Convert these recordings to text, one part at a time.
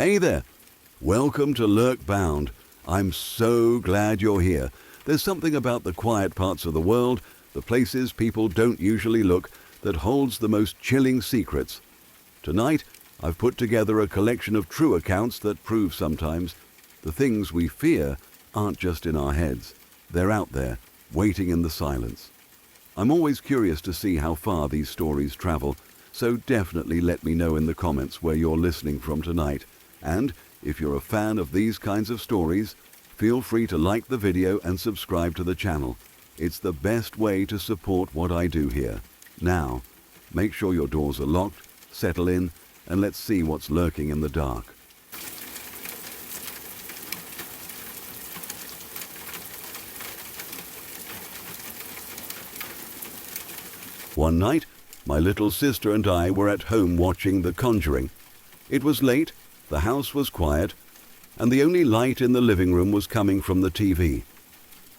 Hey there! Welcome to Lurkbound. I'm so glad you're here. There's something about the quiet parts of the world, the places people don't usually look, that holds the most chilling secrets. Tonight, I've put together a collection of true accounts that prove sometimes the things we fear aren't just in our heads. They're out there, waiting in the silence. I'm always curious to see how far these stories travel, so definitely let me know in the comments where you're listening from tonight. And if you're a fan of these kinds of stories, feel free to like the video and subscribe to the channel. It's the best way to support what I do here. Now, make sure your doors are locked, settle in, and let's see what's lurking in the dark. One night, my little sister and I were at home watching The Conjuring. It was late, the house was quiet, and the only light in the living room was coming from the TV.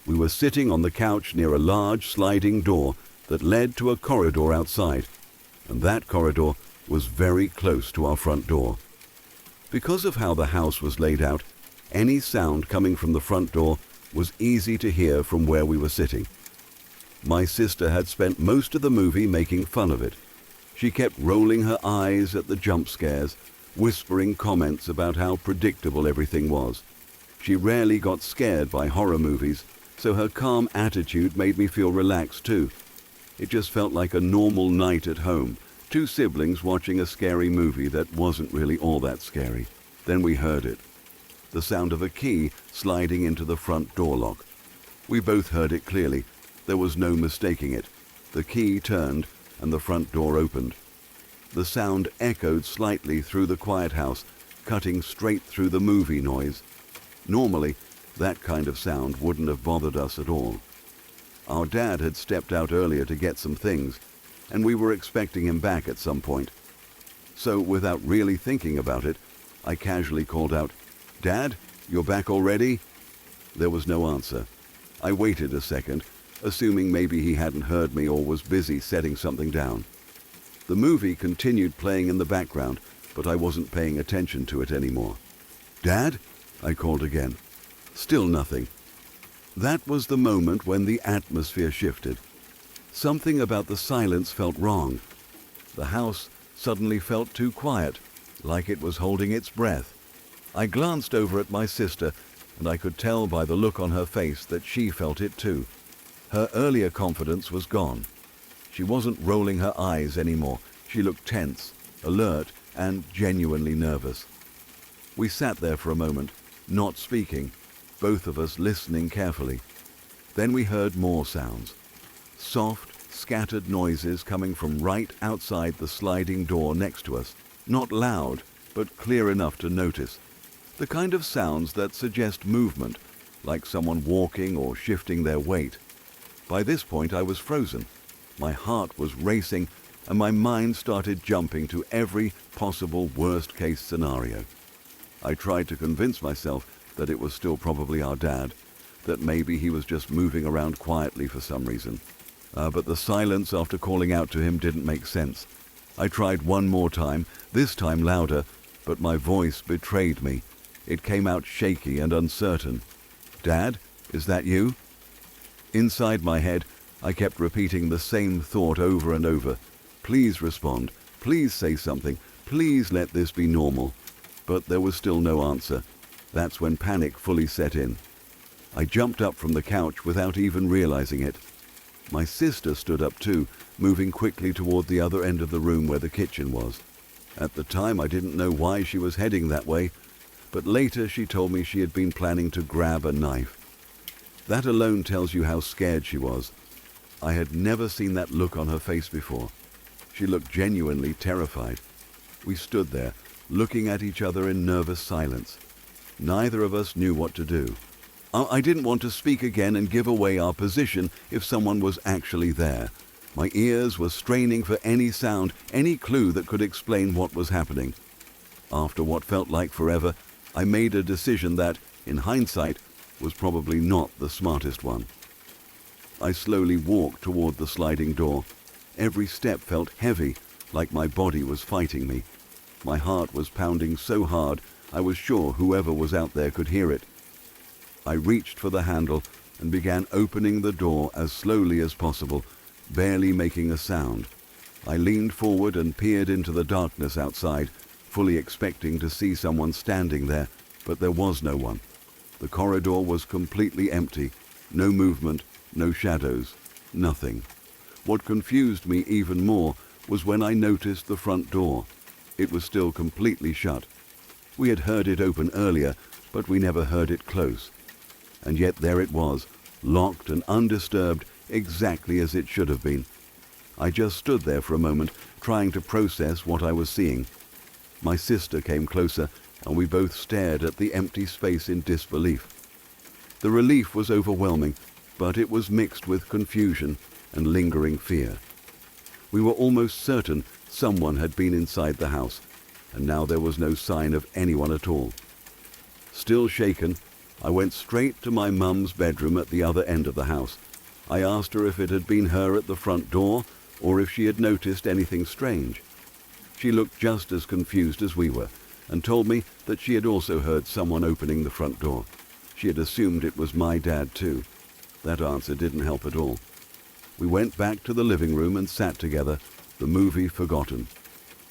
We were sitting on the couch near a large sliding door that led to a corridor outside, and that corridor was very close to our front door. Because of how the house was laid out, any sound coming from the front door was easy to hear from where we were sitting. My sister had spent most of the movie making fun of it. She kept rolling her eyes at the jump scares, whispering comments about how predictable everything was. She rarely got scared by horror movies, so her calm attitude made me feel relaxed too. It just felt like a normal night at home, two siblings watching a scary movie that wasn't really all that scary. Then we heard it. The sound of a key sliding into the front door lock. We both heard it clearly. There was no mistaking it. The key turned and the front door opened. The sound echoed slightly through the quiet house, cutting straight through the movie noise. Normally, that kind of sound wouldn't have bothered us at all. Our dad had stepped out earlier to get some things, and we were expecting him back at some point. So, without really thinking about it, I casually called out, "Dad, you're back already?" There was no answer. I waited a second, assuming maybe he hadn't heard me or was busy setting something down. The movie continued playing in the background, but I wasn't paying attention to it anymore. "Dad?" I called again. Still nothing. That was the moment when the atmosphere shifted. Something about the silence felt wrong. The house suddenly felt too quiet, like it was holding its breath. I glanced over at my sister, and I could tell by the look on her face that she felt it too. Her earlier confidence was gone. She wasn't rolling her eyes anymore. She looked tense, alert, and genuinely nervous. We sat there for a moment, not speaking, both of us listening carefully. Then we heard more sounds. Soft, scattered noises coming from right outside the sliding door next to us. Not loud, but clear enough to notice. The kind of sounds that suggest movement, like someone walking or shifting their weight. By this point, I was frozen. My heart was racing, and my mind started jumping to every possible worst-case scenario. I tried to convince myself that it was still probably our dad, that maybe he was just moving around quietly for some reason. But the silence after calling out to him didn't make sense. I tried one more time, this time louder, but my voice betrayed me. It came out shaky and uncertain. "Dad, is that you?" Inside my head, I kept repeating the same thought over and over. Please respond. Please say something. Please let this be normal. But there was still no answer. That's when panic fully set in. I jumped up from the couch without even realizing it. My sister stood up too, moving quickly toward the other end of the room where the kitchen was. At the time, I didn't know why she was heading that way, but later she told me she had been planning to grab a knife. That alone tells you how scared she was. I had never seen that look on her face before. She looked genuinely terrified. We stood there, looking at each other in nervous silence. Neither of us knew what to do. I didn't want to speak again and give away our position if someone was actually there. My ears were straining for any sound, any clue that could explain what was happening. After what felt like forever, I made a decision that, in hindsight, was probably not the smartest one. I slowly walked toward the sliding door. Every step felt heavy, like my body was fighting me. My heart was pounding so hard, I was sure whoever was out there could hear it. I reached for the handle and began opening the door as slowly as possible, barely making a sound. I leaned forward and peered into the darkness outside, fully expecting to see someone standing there, but there was no one. The corridor was completely empty, no movement, no shadows, nothing. What confused me even more was when I noticed the front door. It was still completely shut. We had heard it open earlier, but we never heard it close. And yet there it was, locked and undisturbed, exactly as it should have been. I just stood there for a moment, trying to process what I was seeing. My sister came closer, and we both stared at the empty space in disbelief. The relief was overwhelming, but it was mixed with confusion and lingering fear. We were almost certain someone had been inside the house, and now there was no sign of anyone at all. Still shaken, I went straight to my mum's bedroom at the other end of the house. I asked her if it had been her at the front door or if she had noticed anything strange. She looked just as confused as we were and told me that she had also heard someone opening the front door. She had assumed it was my dad too. That answer didn't help at all. We went back to the living room and sat together, the movie forgotten.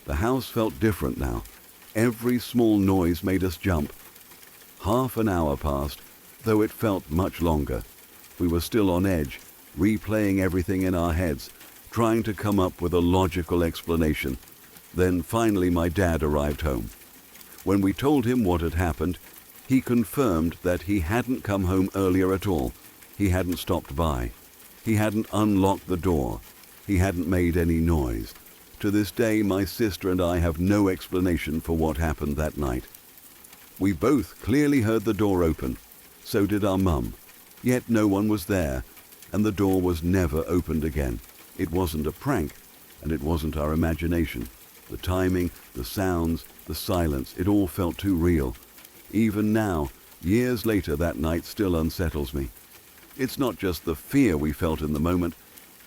The house felt different now. Every small noise made us jump. Half an hour passed, though it felt much longer. We were still on edge, replaying everything in our heads, trying to come up with a logical explanation. Then finally my dad arrived home. When we told him what had happened, he confirmed that he hadn't come home earlier at all. He hadn't stopped by. He hadn't unlocked the door. He hadn't made any noise. To this day, my sister and I have no explanation for what happened that night. We both clearly heard the door open. So did our mum. Yet no one was there, and the door was never opened again. It wasn't a prank, and it wasn't our imagination. The timing, the sounds, the silence, it all felt too real. Even now, years later, that night still unsettles me. It's not just the fear we felt in the moment,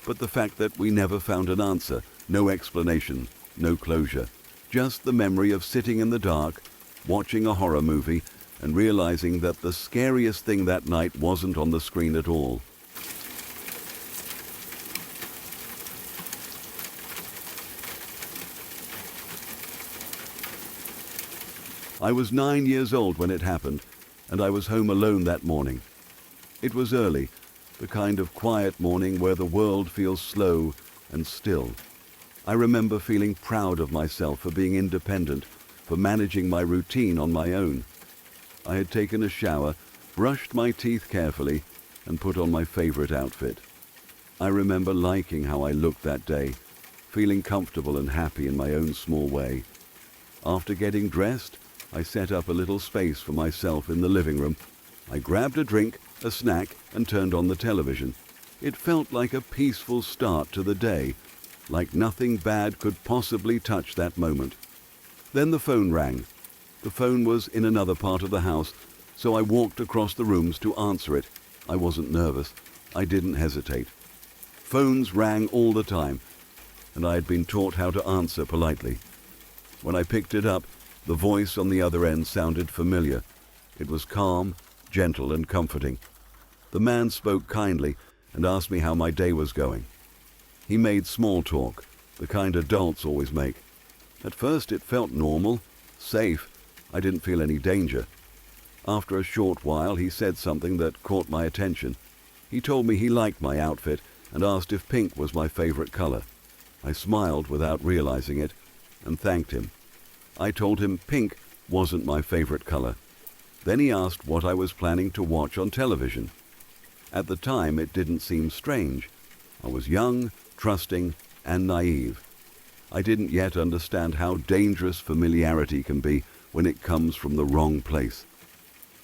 but the fact that we never found an answer, no explanation, no closure. Just the memory of sitting in the dark, watching a horror movie, and realizing that the scariest thing that night wasn't on the screen at all. I was 9 years old when it happened, and I was home alone that morning. It was early, the kind of quiet morning where the world feels slow and still. I remember feeling proud of myself for being independent, for managing my routine on my own. I had taken a shower, brushed my teeth carefully, and put on my favorite outfit. I remember liking how I looked that day, feeling comfortable and happy in my own small way. After getting dressed, I set up a little space for myself in the living room. I grabbed a drink, a snack, and turned on the television. It felt like a peaceful start to the day, like nothing bad could possibly touch that moment. Then the phone rang. The phone was in another part of the house, so I walked across the rooms to answer it. I wasn't nervous. I didn't hesitate. Phones rang all the time, and I had been taught how to answer politely. When I picked it up, the voice on the other end sounded familiar. It was calm, gentle, and comforting. The man spoke kindly and asked me how my day was going. He made small talk, the kind adults always make. At first it felt normal, safe. I didn't feel any danger. After a short while, he said something that caught my attention. He told me he liked my outfit and asked if pink was my favorite color. I smiled without realizing it and thanked him. I told him pink wasn't my favorite color. Then he asked what I was planning to watch on television. At the time, it didn't seem strange. I was young, trusting, and naive. I didn't yet understand how dangerous familiarity can be when it comes from the wrong place.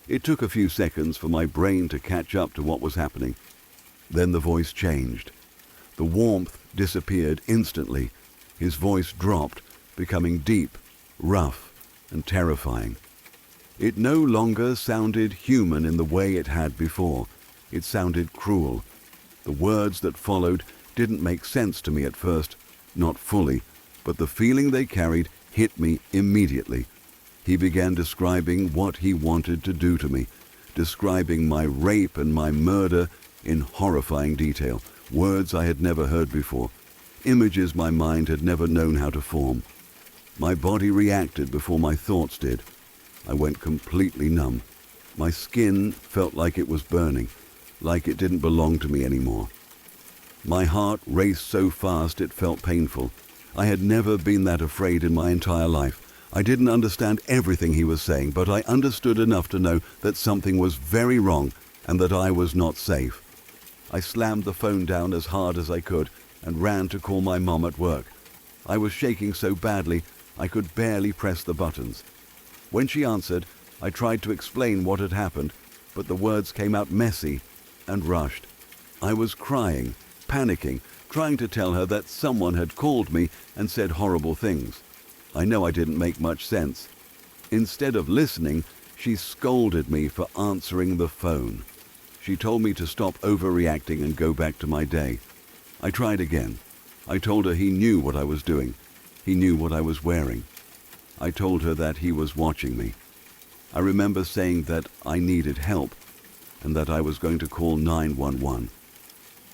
It took a few seconds for my brain to catch up to what was happening. Then the voice changed. The warmth disappeared instantly. His voice dropped, becoming deep, rough, and terrifying. It no longer sounded human in the way it had before. It sounded cruel. The words that followed didn't make sense to me at first, not fully, but the feeling they carried hit me immediately. He began describing what he wanted to do to me, describing my rape and my murder in horrifying detail, words I had never heard before, images my mind had never known how to form. My body reacted before my thoughts did. I went completely numb. My skin felt like it was burning, like it didn't belong to me anymore. My heart raced so fast it felt painful. I had never been that afraid in my entire life. I didn't understand everything he was saying, but I understood enough to know that something was very wrong and that I was not safe. I slammed the phone down as hard as I could and ran to call my mom at work. I was shaking so badly I could barely press the buttons. When she answered, I tried to explain what had happened, but the words came out messy and rushed. I was crying, panicking, trying to tell her that someone had called me and said horrible things. I know I didn't make much sense. Instead of listening, she scolded me for answering the phone. She told me to stop overreacting and go back to my day. I tried again. I told her he knew what I was doing. He knew what I was wearing. I told her that he was watching me. I remember saying that I needed help and that I was going to call 911.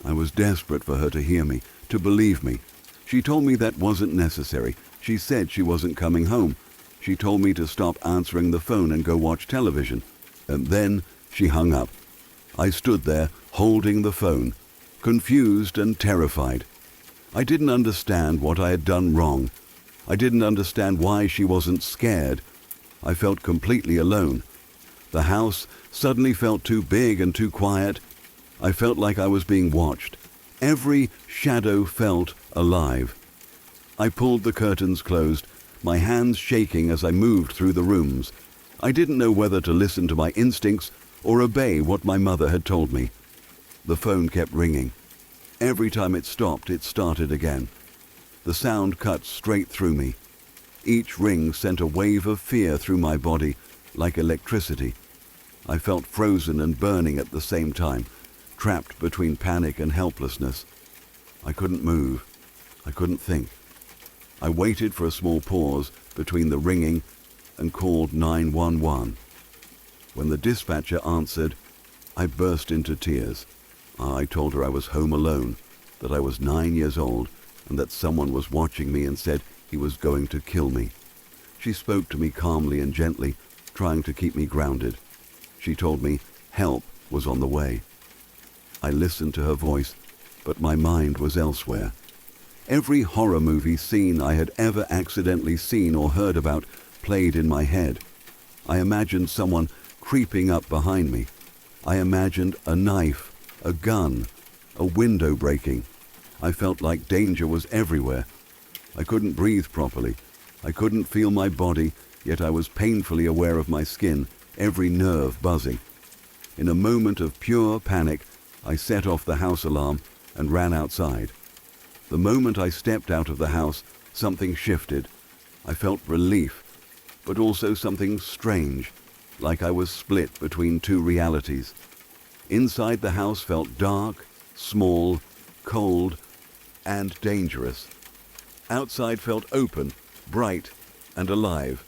I was desperate for her to hear me, to believe me. She told me that wasn't necessary. She said she wasn't coming home. She told me to stop answering the phone and go watch television. And then she hung up. I stood there holding the phone, confused and terrified. I didn't understand what I had done wrong. I didn't understand why she wasn't scared. I felt completely alone. The house suddenly felt too big and too quiet. I felt like I was being watched. Every shadow felt alive. I pulled the curtains closed, my hands shaking as I moved through the rooms. I didn't know whether to listen to my instincts or obey what my mother had told me. The phone kept ringing. Every time it stopped, it started again. The sound cut straight through me. Each ring sent a wave of fear through my body, like electricity. I felt frozen and burning at the same time, trapped between panic and helplessness. I couldn't move. I couldn't think. I waited for a small pause between the ringing and called 911. When the dispatcher answered, I burst into tears. I told her I was home alone, that I was 9 years old, and that someone was watching me and said he was going to kill me. She spoke to me calmly and gently, trying to keep me grounded. She told me help was on the way. I listened to her voice, but my mind was elsewhere. Every horror movie scene I had ever accidentally seen or heard about played in my head. I imagined someone creeping up behind me. I imagined a knife, a gun, a window breaking. I felt like danger was everywhere. I couldn't breathe properly. I couldn't feel my body, yet I was painfully aware of my skin, every nerve buzzing. In a moment of pure panic, I set off the house alarm and ran outside. The moment I stepped out of the house, something shifted. I felt relief, but also something strange, like I was split between two realities. Inside the house felt dark, small, cold, and dangerous. Outside felt open, bright, and alive.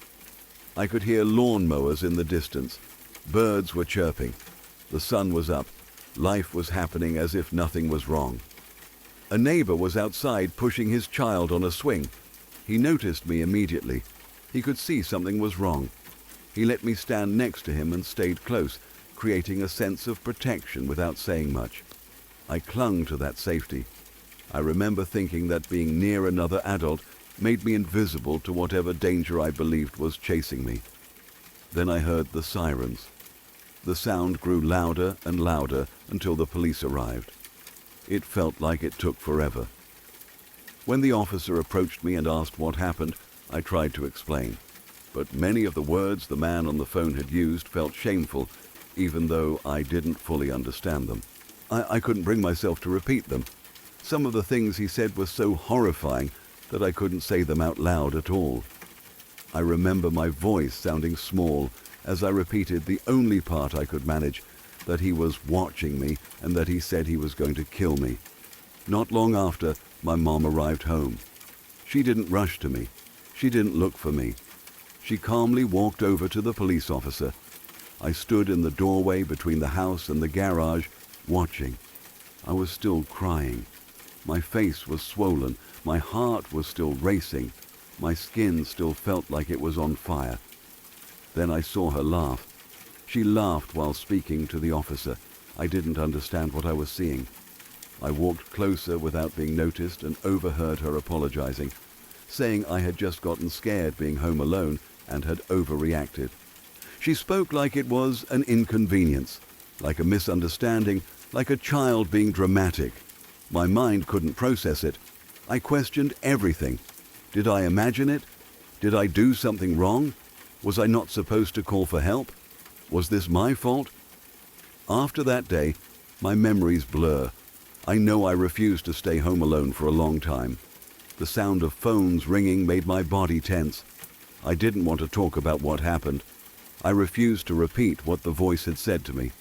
I could hear lawnmowers in the distance. Birds were chirping. The sun was up. Life was happening as if nothing was wrong. A neighbor was outside pushing his child on a swing. He noticed me immediately. He could see something was wrong. He let me stand next to him and stayed close, creating a sense of protection without saying much. I clung to that safety. I remember thinking that being near another adult made me invisible to whatever danger I believed was chasing me. Then I heard the sirens. The sound grew louder and louder until the police arrived. It felt like it took forever. When the officer approached me and asked what happened, I tried to explain. But many of the words the man on the phone had used felt shameful, even though I didn't fully understand them. I couldn't bring myself to repeat them. Some of the things he said were so horrifying that I couldn't say them out loud at all. I remember my voice sounding small as I repeated the only part I could manage, that he was watching me and that he said he was going to kill me. Not long after, my mom arrived home. She didn't rush to me. She didn't look for me. She calmly walked over to the police officer. I stood in the doorway between the house and the garage, watching. I was still crying. My face was swollen. My heart was still racing. My skin still felt like it was on fire. Then I saw her laugh. She laughed while speaking to the officer. I didn't understand what I was seeing. I walked closer without being noticed and overheard her apologizing, saying I had just gotten scared being home alone and had overreacted. She spoke like it was an inconvenience, like a misunderstanding, like a child being dramatic. My mind couldn't process it. I questioned everything. Did I imagine it? Did I do something wrong? Was I not supposed to call for help? Was this my fault? After that day, my memories blur. I know I refused to stay home alone for a long time. The sound of phones ringing made my body tense. I didn't want to talk about what happened. I refused to repeat what the voice had said to me.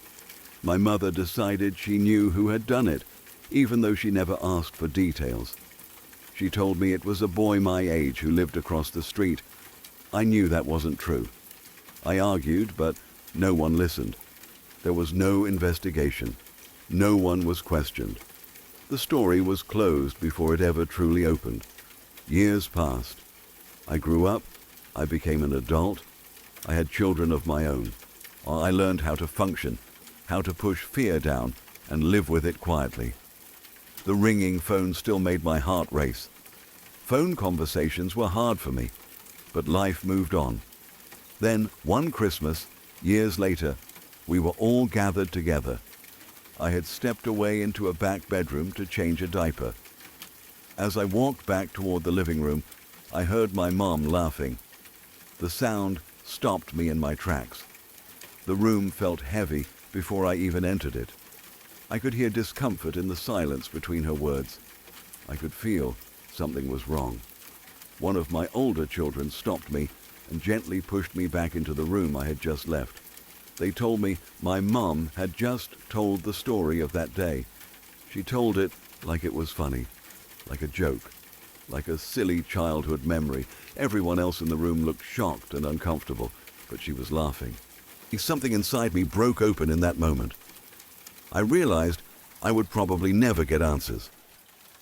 My mother decided she knew who had done it, even though she never asked for details. She told me it was a boy my age who lived across the street. I knew that wasn't true. I argued, but no one listened. There was no investigation. No one was questioned. The story was closed before it ever truly opened. Years passed. I grew up. I became an adult. I had children of my own. I learned how to function, how to push fear down and live with it quietly. The ringing phone still made my heart race. Phone conversations were hard for me, but life moved on. Then, one Christmas, years later, we were all gathered together. I had stepped away into a back bedroom to change a diaper. As I walked back toward the living room, I heard my mom laughing. The sound stopped me in my tracks. The room felt heavy before I even entered it. I could hear discomfort in the silence between her words. I could feel something was wrong. One of my older children stopped me and gently pushed me back into the room I had just left. They told me my mom had just told the story of that day. She told it like it was funny, like a joke, like a silly childhood memory. Everyone else in the room looked shocked and uncomfortable, but she was laughing. Something inside me broke open in that moment. I realized I would probably never get answers.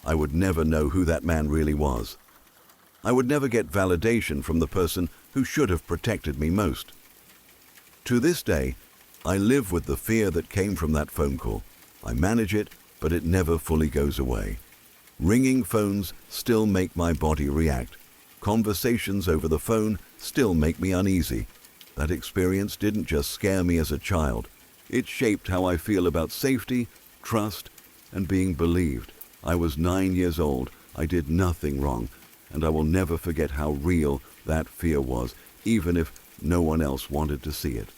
I would never know who that man really was. I would never get validation from the person who should have protected me most. To this day, I live with the fear that came from that phone call. I manage it, but it never fully goes away. Ringing phones still make my body react. Conversations over the phone still make me uneasy. That experience didn't just scare me as a child. It shaped how I feel about safety, trust, and being believed. I was 9 years old. I did nothing wrong, and I will never forget how real that fear was, even if no one else wanted to see it.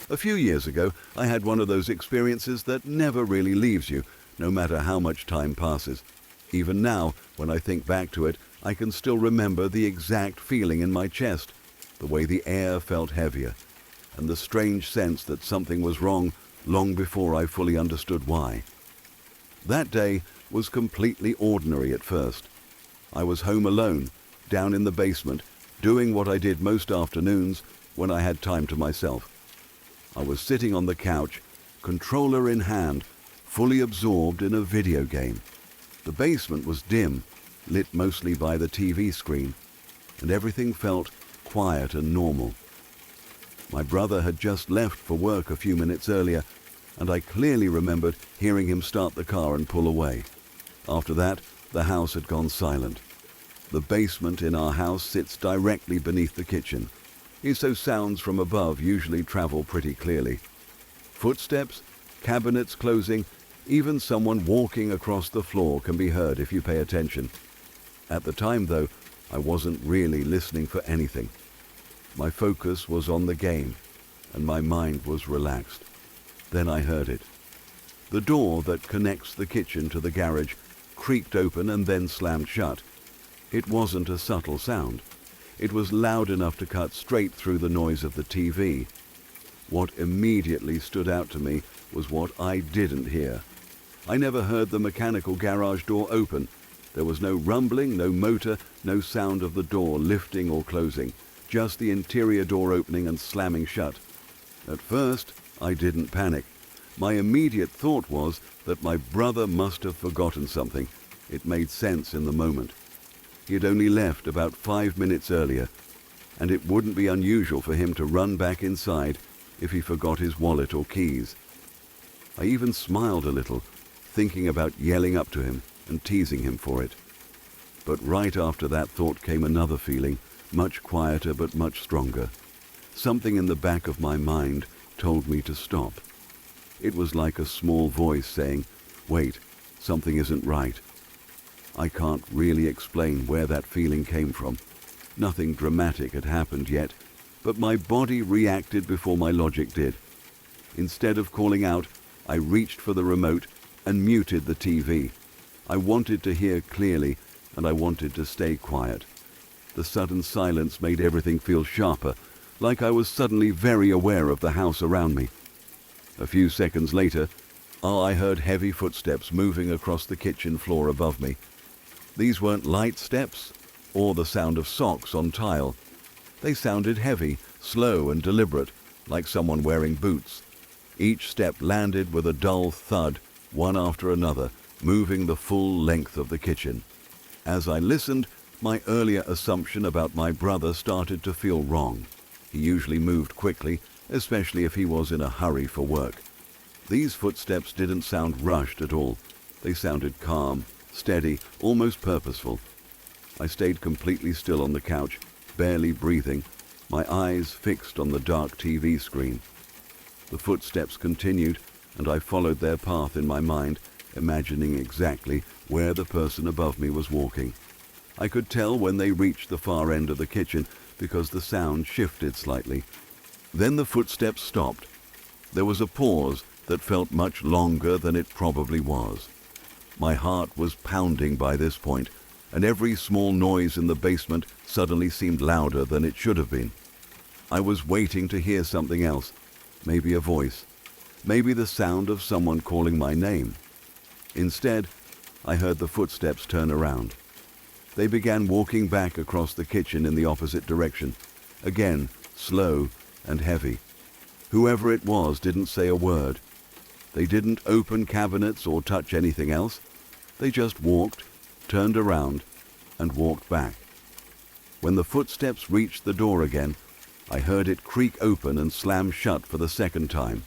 A few years ago, I had one of those experiences that never really leaves you, no matter how much time passes. Even now, when I think back to it, I can still remember the exact feeling in my chest, the way the air felt heavier, and the strange sense that something was wrong long before I fully understood why. That day was completely ordinary at first. I was home alone, down in the basement, doing what I did most afternoons when I had time to myself. I was sitting on the couch, controller in hand, fully absorbed in a video game. The basement was dim, lit mostly by the TV screen, and everything felt quiet and normal. My brother had just left for work a few minutes earlier, and I clearly remembered hearing him start the car and pull away. After that, the house had gone silent. The basement in our house sits directly beneath the kitchen, so sounds from above usually travel pretty clearly. Footsteps, cabinets closing, even someone walking across the floor can be heard if you pay attention. At the time, though, I wasn't really listening for anything. My focus was on the game, and my mind was relaxed. Then I heard it. The door that connects the kitchen to the garage creaked open and then slammed shut. It wasn't a subtle sound. It was loud enough to cut straight through the noise of the TV. What immediately stood out to me was what I didn't hear. I never heard the mechanical garage door open. There was no rumbling, no motor, no sound of the door lifting or closing, just the interior door opening and slamming shut. At first, I didn't panic. My immediate thought was that my brother must have forgotten something. It made sense in the moment. He had only left about 5 minutes earlier, and it wouldn't be unusual for him to run back inside if he forgot his wallet or keys. I even smiled a little, thinking about yelling up to him and teasing him for it. But right after that thought came another feeling, much quieter but much stronger. Something in the back of my mind told me to stop. It was like a small voice saying, "Wait, something isn't right." I can't really explain where that feeling came from. Nothing dramatic had happened yet, but my body reacted before my logic did. Instead of calling out, I reached for the remote and muted the TV. I wanted to hear clearly, and I wanted to stay quiet. The sudden silence made everything feel sharper, like I was suddenly very aware of the house around me. A few seconds later, I heard heavy footsteps moving across the kitchen floor above me. These weren't light steps or the sound of socks on tile. They sounded heavy, slow and deliberate, like someone wearing boots. Each step landed with a dull thud, one after another, moving the full length of the kitchen. As I listened, my earlier assumption about my brother started to feel wrong. He usually moved quickly, especially if he was in a hurry for work. These footsteps didn't sound rushed at all. They sounded calm, steady, almost purposeful. I stayed completely still on the couch, barely breathing, my eyes fixed on the dark TV screen. The footsteps continued, and I followed their path in my mind, imagining exactly where the person above me was walking. I could tell when they reached the far end of the kitchen because the sound shifted slightly. Then the footsteps stopped. There was a pause that felt much longer than it probably was. My heart was pounding by this point, and every small noise in the basement suddenly seemed louder than it should have been. I was waiting to hear something else, maybe a voice, maybe the sound of someone calling my name. Instead, I heard the footsteps turn around. They began walking back across the kitchen in the opposite direction, again slow and heavy. Whoever it was didn't say a word. They didn't open cabinets or touch anything else. They just walked, turned around, and walked back. When the footsteps reached the door again, I heard it creak open and slam shut for the second time.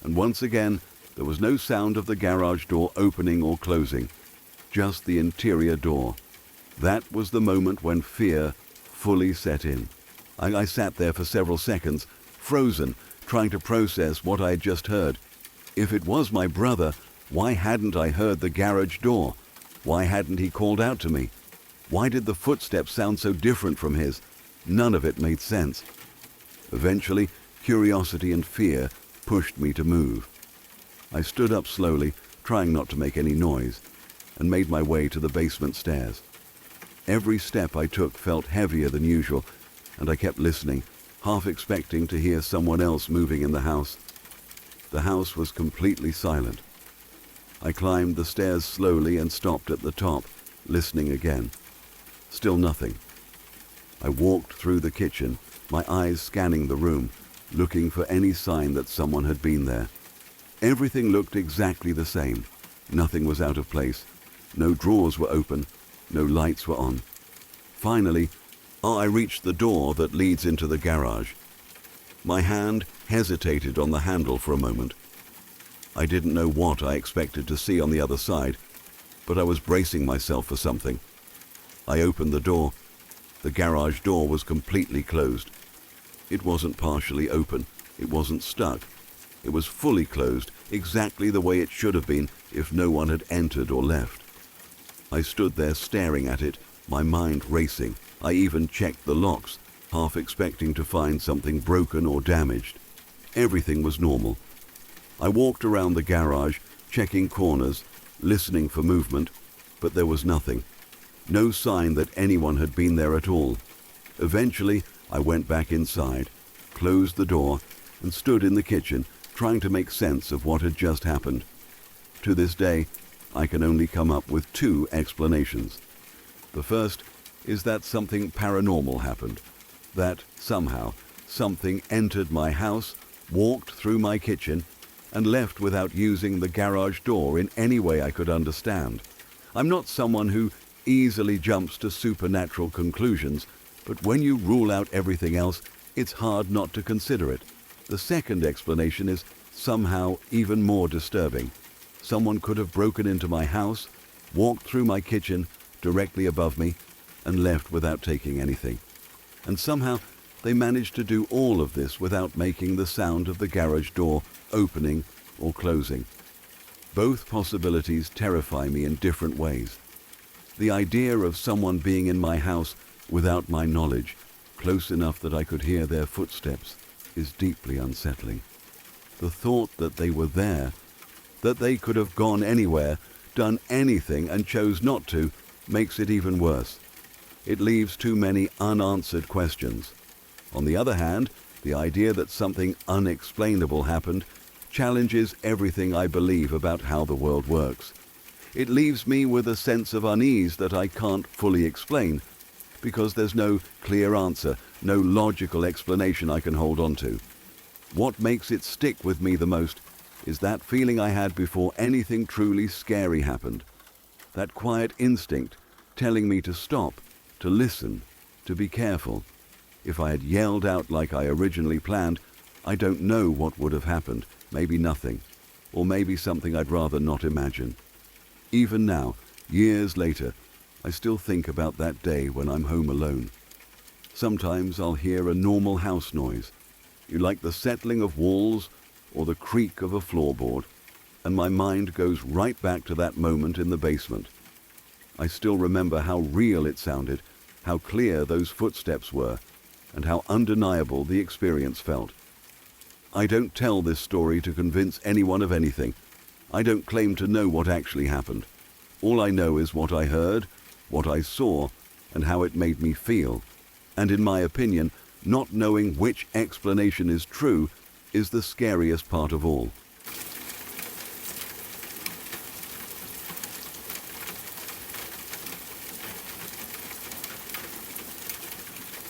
And once again, there was no sound of the garage door opening or closing, just the interior door. That was the moment when fear fully set in. I sat there for several seconds, frozen, trying to process what I had just heard. If it was my brother, why hadn't I heard the garage door? Why hadn't he called out to me? Why did the footsteps sound so different from his? None of it made sense. Eventually, curiosity and fear pushed me to move. I stood up slowly, trying not to make any noise, and made my way to the basement stairs. Every step I took felt heavier than usual, and I kept listening, half expecting to hear someone else moving in the house. The house was completely silent. I climbed the stairs slowly and stopped at the top, listening again. Still nothing. I walked through the kitchen, my eyes scanning the room, looking for any sign that someone had been there. Everything looked exactly the same. Nothing was out of place. No drawers were open. No lights were on. Finally, I reached the door that leads into the garage. My hand hesitated on the handle for a moment. I didn't know what I expected to see on the other side, but I was bracing myself for something. I opened the door. The garage door was completely closed. It wasn't partially open. It wasn't stuck. It was fully closed, exactly the way it should have been if no one had entered or left. I stood there staring at it, my mind racing. I even checked the locks, half expecting to find something broken or damaged. Everything was normal. I walked around the garage, checking corners, listening for movement, but there was nothing. No sign that anyone had been there at all. Eventually, I went back inside, closed the door, and stood in the kitchen, trying to make sense of what had just happened. To this day, I can only come up with two explanations. The first is that something paranormal happened, that somehow something entered my house, walked through my kitchen, and left without using the garage door in any way I could understand. I'm not someone who easily jumps to supernatural conclusions, but when you rule out everything else, it's hard not to consider it. The second explanation is somehow even more disturbing. Someone could have broken into my house, walked through my kitchen directly above me, and left without taking anything. And somehow they managed to do all of this without making the sound of the garage door opening or closing. Both possibilities terrify me in different ways. The idea of someone being in my house without my knowledge, close enough that I could hear their footsteps, is deeply unsettling. The thought that they were there, that they could have gone anywhere, done anything and chose not to, makes it even worse. It leaves too many unanswered questions. On the other hand, the idea that something unexplainable happened challenges everything I believe about how the world works. It leaves me with a sense of unease that I can't fully explain, because there's no clear answer, no logical explanation I can hold on to. What makes it stick with me the most is that feeling I had before anything truly scary happened. That quiet instinct telling me to stop, to listen, to be careful. If I had yelled out like I originally planned, I don't know what would have happened. Maybe nothing, or maybe something I'd rather not imagine. Even now, years later, I still think about that day when I'm home alone. Sometimes I'll hear a normal house noise, like the settling of walls or the creak of a floorboard, and my mind goes right back to that moment in the basement. I still remember how real it sounded, how clear those footsteps were, and how undeniable the experience felt. I don't tell this story to convince anyone of anything. I don't claim to know what actually happened. All I know is what I heard, what I saw, and how it made me feel. And in my opinion, not knowing which explanation is true is the scariest part of all.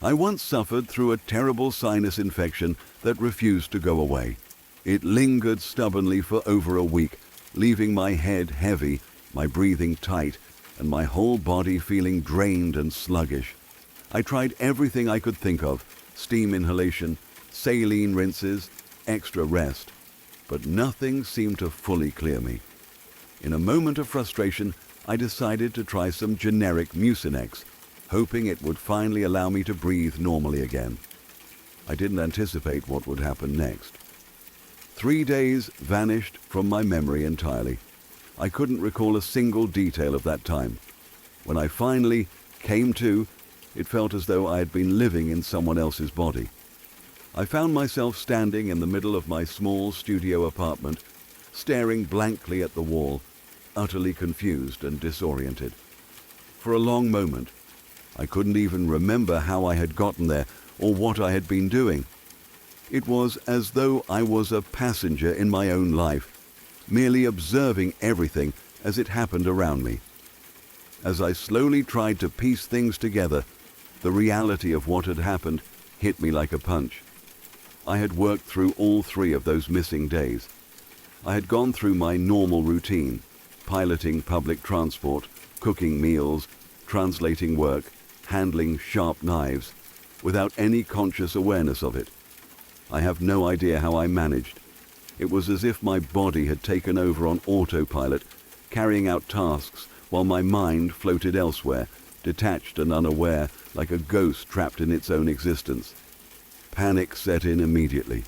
I once suffered through a terrible sinus infection that refused to go away. It lingered stubbornly for over a week, leaving my head heavy, my breathing tight, and my whole body feeling drained and sluggish. I tried everything I could think of: steam inhalation, saline rinses, extra rest, but nothing seemed to fully clear me. In a moment of frustration, I decided to try some generic Mucinex, hoping it would finally allow me to breathe normally again. I didn't anticipate what would happen next. 3 days vanished from my memory entirely. I couldn't recall a single detail of that time. When I finally came to, it felt as though I had been living in someone else's body. I found myself standing in the middle of my small studio apartment, staring blankly at the wall, utterly confused and disoriented. For a long moment, I couldn't even remember how I had gotten there or what I had been doing. It was as though I was a passenger in my own life, merely observing everything as it happened around me. As I slowly tried to piece things together, the reality of what had happened hit me like a punch. I had worked through all 3 of those missing days. I had gone through my normal routine, piloting public transport, cooking meals, translating work, handling sharp knives, without any conscious awareness of it. I have no idea how I managed. It was as if my body had taken over on autopilot, carrying out tasks while my mind floated elsewhere, detached and unaware, like a ghost trapped in its own existence. Panic set in immediately.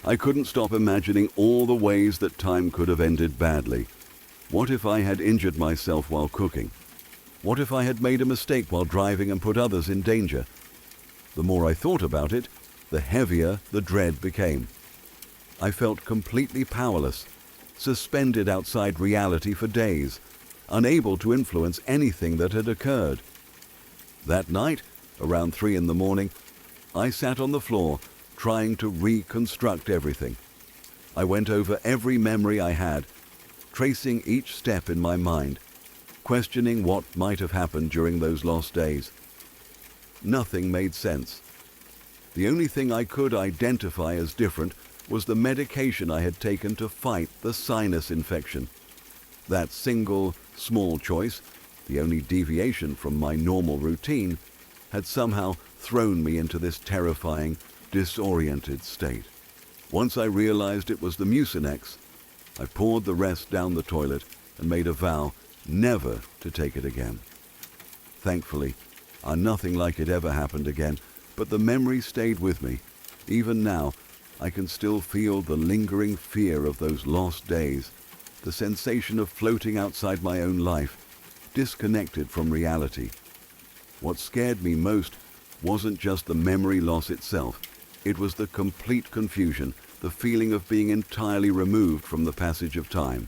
I couldn't stop imagining all the ways that time could have ended badly. What if I had injured myself while cooking? What if I had made a mistake while driving and put others in danger? The more I thought about it, the heavier the dread became. I felt completely powerless, suspended outside reality for days, unable to influence anything that had occurred. That night, around 3 a.m, I sat on the floor, trying to reconstruct everything. I went over every memory I had, tracing each step in my mind, questioning what might have happened during those lost days. Nothing made sense. The only thing I could identify as different was the medication I had taken to fight the sinus infection. That single, small choice, the only deviation from my normal routine, had somehow thrown me into this terrifying, disoriented state. Once I realized it was the Mucinex, I poured the rest down the toilet and made a vow never to take it again. Thankfully, nothing like it ever happened again, but the memory stayed with me. Even now, I can still feel the lingering fear of those lost days, the sensation of floating outside my own life, disconnected from reality. What scared me most wasn't just the memory loss itself. It was the complete confusion, the feeling of being entirely removed from the passage of time.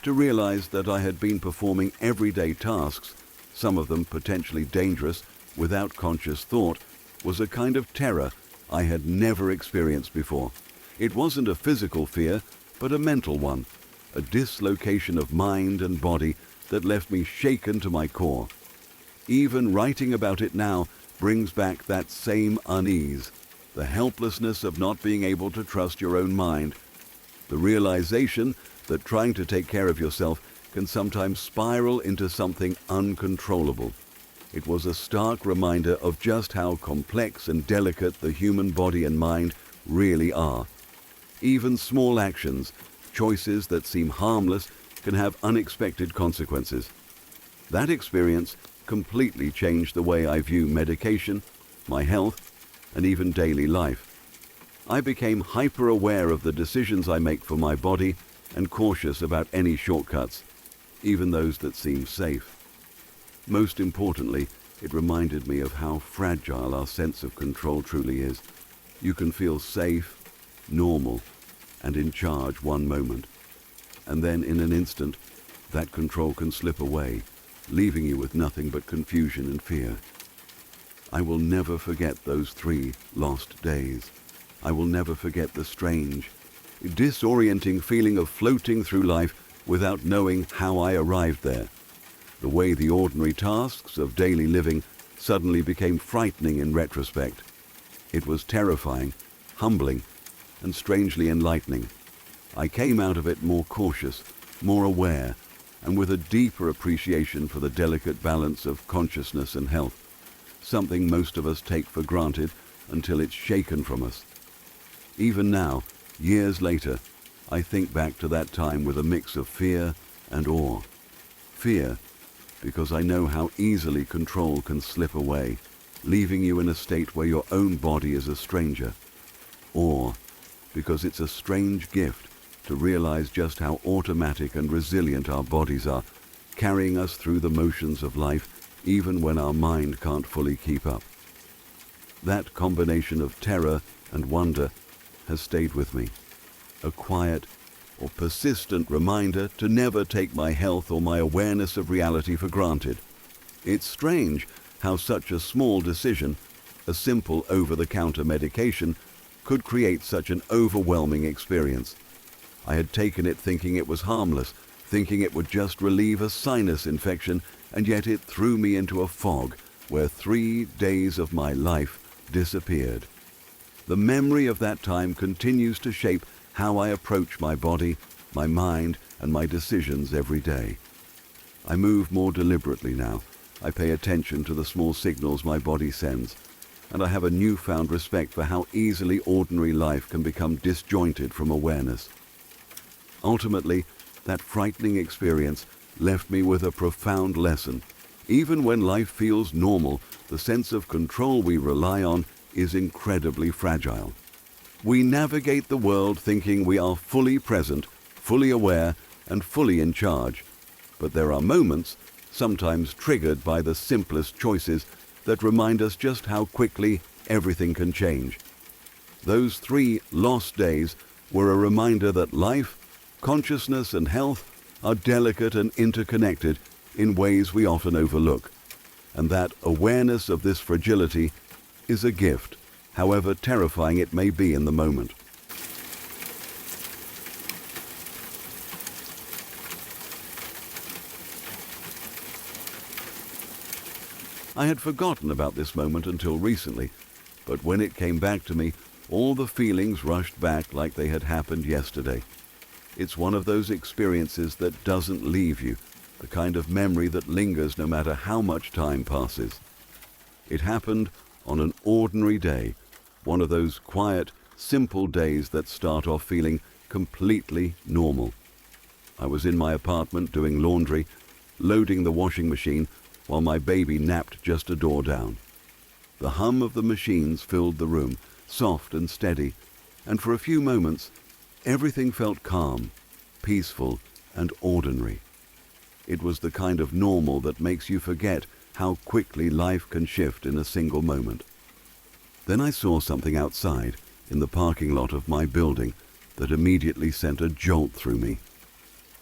To realize that I had been performing everyday tasks, some of them potentially dangerous, without conscious thought, was a kind of terror I had never experienced before. It wasn't a physical fear, but a mental one, a dislocation of mind and body that left me shaken to my core. Even writing about it now brings back that same unease, the helplessness of not being able to trust your own mind, the realization that trying to take care of yourself can sometimes spiral into something uncontrollable. It was a stark reminder of just how complex and delicate the human body and mind really are. Even small actions, choices that seem harmless, can have unexpected consequences. That experience completely changed the way I view medication, my health, and even daily life. I became hyper-aware of the decisions I make for my body and cautious about any shortcuts, even those that seem safe. Most importantly, it reminded me of how fragile our sense of control truly is. You can feel safe, normal, and in charge one moment, and then in an instant, that control can slip away, leaving you with nothing but confusion and fear. I will never forget those 3 lost days. I will never forget the strange, disorienting feeling of floating through life without knowing how I arrived there. The way the ordinary tasks of daily living suddenly became frightening in retrospect. It was terrifying, humbling, and strangely enlightening. I came out of it more cautious, more aware, and with a deeper appreciation for the delicate balance of consciousness and health, something most of us take for granted until it's shaken from us. Even now, years later, I think back to that time with a mix of fear and awe. Fear, because I know how easily control can slip away, leaving you in a state where your own body is a stranger. Awe, because it's a strange gift to realize just how automatic and resilient our bodies are, carrying us through the motions of life even when our mind can't fully keep up. That combination of terror and wonder has stayed with me, a quiet or persistent reminder to never take my health or my awareness of reality for granted. It's strange how such a small decision, a simple over-the-counter medication, could create such an overwhelming experience. I had taken it thinking it was harmless, thinking it would just relieve a sinus infection, and yet it threw me into a fog where 3 days of my life disappeared. The memory of that time continues to shape how I approach my body, my mind, and my decisions every day. I move more deliberately now. I pay attention to the small signals my body sends, and I have a newfound respect for how easily ordinary life can become disjointed from awareness. Ultimately, that frightening experience left me with a profound lesson. Even when life feels normal, the sense of control we rely on is incredibly fragile. We navigate the world thinking we are fully present, fully aware, and fully in charge. But there are moments, sometimes triggered by the simplest choices, that remind us just how quickly everything can change. Those 3 lost days were a reminder that life, consciousness, and health are delicate and interconnected in ways we often overlook, and that awareness of this fragility is a gift, however terrifying it may be in the moment. I had forgotten about this moment until recently, but when it came back to me, all the feelings rushed back like they had happened yesterday. It's one of those experiences that doesn't leave you, the kind of memory that lingers no matter how much time passes. It happened on an ordinary day, one of those quiet, simple days that start off feeling completely normal. I was in my apartment doing laundry, loading the washing machine while my baby napped just a door down. The hum of the machines filled the room, soft and steady, and for a few moments, everything felt calm, peaceful, and ordinary. It was the kind of normal that makes you forget how quickly life can shift in a single moment. Then I saw something outside, in the parking lot of my building, that immediately sent a jolt through me.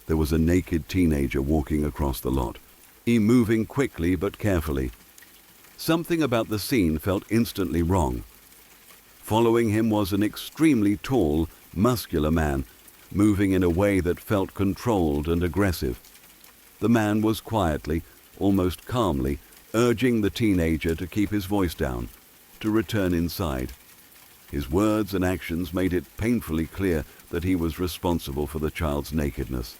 There was a naked teenager walking across the lot, he moving quickly but carefully. Something about the scene felt instantly wrong. Following him was an extremely tall, muscular man, moving in a way that felt controlled and aggressive. The man was quietly, almost calmly, urging the teenager to keep his voice down, to return inside. His words and actions made it painfully clear that he was responsible for the child's nakedness.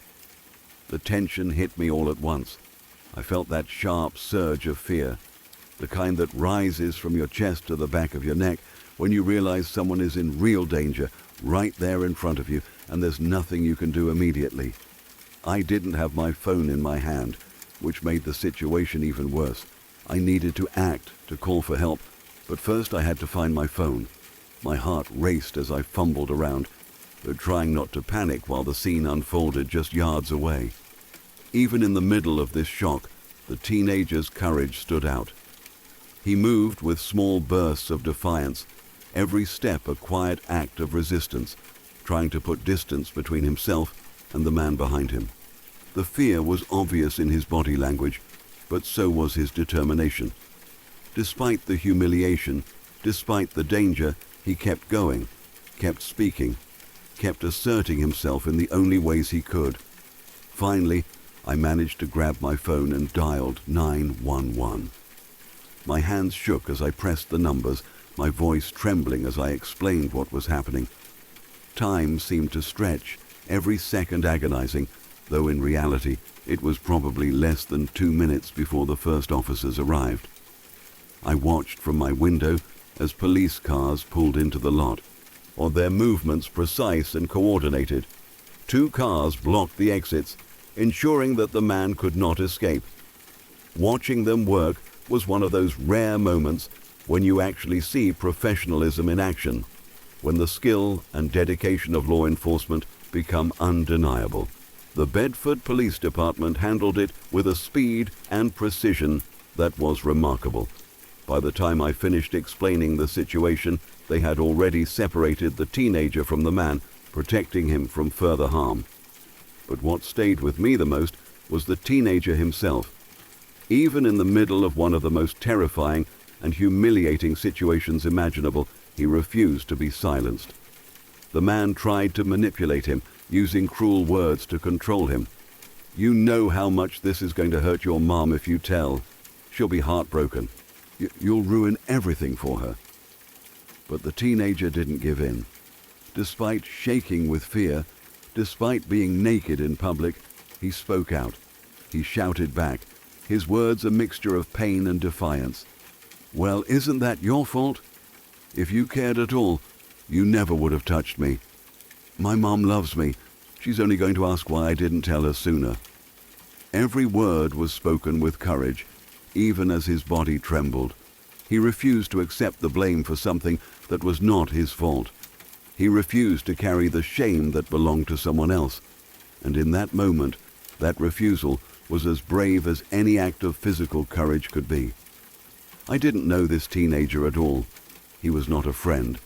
The tension hit me all at once. I felt that sharp surge of fear, the kind that rises from your chest to the back of your neck when you realize someone is in real danger right there in front of you and there's nothing you can do immediately. I didn't have my phone in my hand, which made the situation even worse. I needed to act, to call for help, but first I had to find my phone. My heart raced as I fumbled around, though trying not to panic while the scene unfolded just yards away. Even in the middle of this shock, the teenager's courage stood out. He moved with small bursts of defiance, every step a quiet act of resistance, trying to put distance between himself and the man behind him. The fear was obvious in his body language, but so was his determination. Despite the humiliation, despite the danger, he kept going, kept speaking, kept asserting himself in the only ways he could. Finally, I managed to grab my phone and dialed 911. My hands shook as I pressed the numbers, my voice trembling as I explained what was happening. Time seemed to stretch, every second agonizing, though in reality it was probably less than 2 minutes before the first officers arrived. I watched from my window as police cars pulled into the lot, or their movements precise and coordinated. 2 cars blocked the exits, ensuring that the man could not escape. Watching them work was one of those rare moments when you actually see professionalism in action, when the skill and dedication of law enforcement become undeniable. The Bedford Police Department handled it with a speed and precision that was remarkable. By the time I finished explaining the situation, they had already separated the teenager from the man, protecting him from further harm. But what stayed with me the most was the teenager himself. Even in the middle of one of the most terrifying and humiliating situations imaginable, he refused to be silenced. The man tried to manipulate him, using cruel words to control him. "You know how much this is going to hurt your mom if you tell. She'll be heartbroken. You'll ruin everything for her." But the teenager didn't give in. Despite shaking with fear, despite being naked in public, he spoke out. He shouted back, his words a mixture of pain and defiance. "Well, isn't that your fault? If you cared at all, you never would have touched me. My mom loves me. She's only going to ask why I didn't tell her sooner." Every word was spoken with courage, even as his body trembled. He refused to accept the blame for something that was not his fault. He refused to carry the shame that belonged to someone else. And in that moment, that refusal was as brave as any act of physical courage could be. I didn't know this teenager at all. He was not a friend,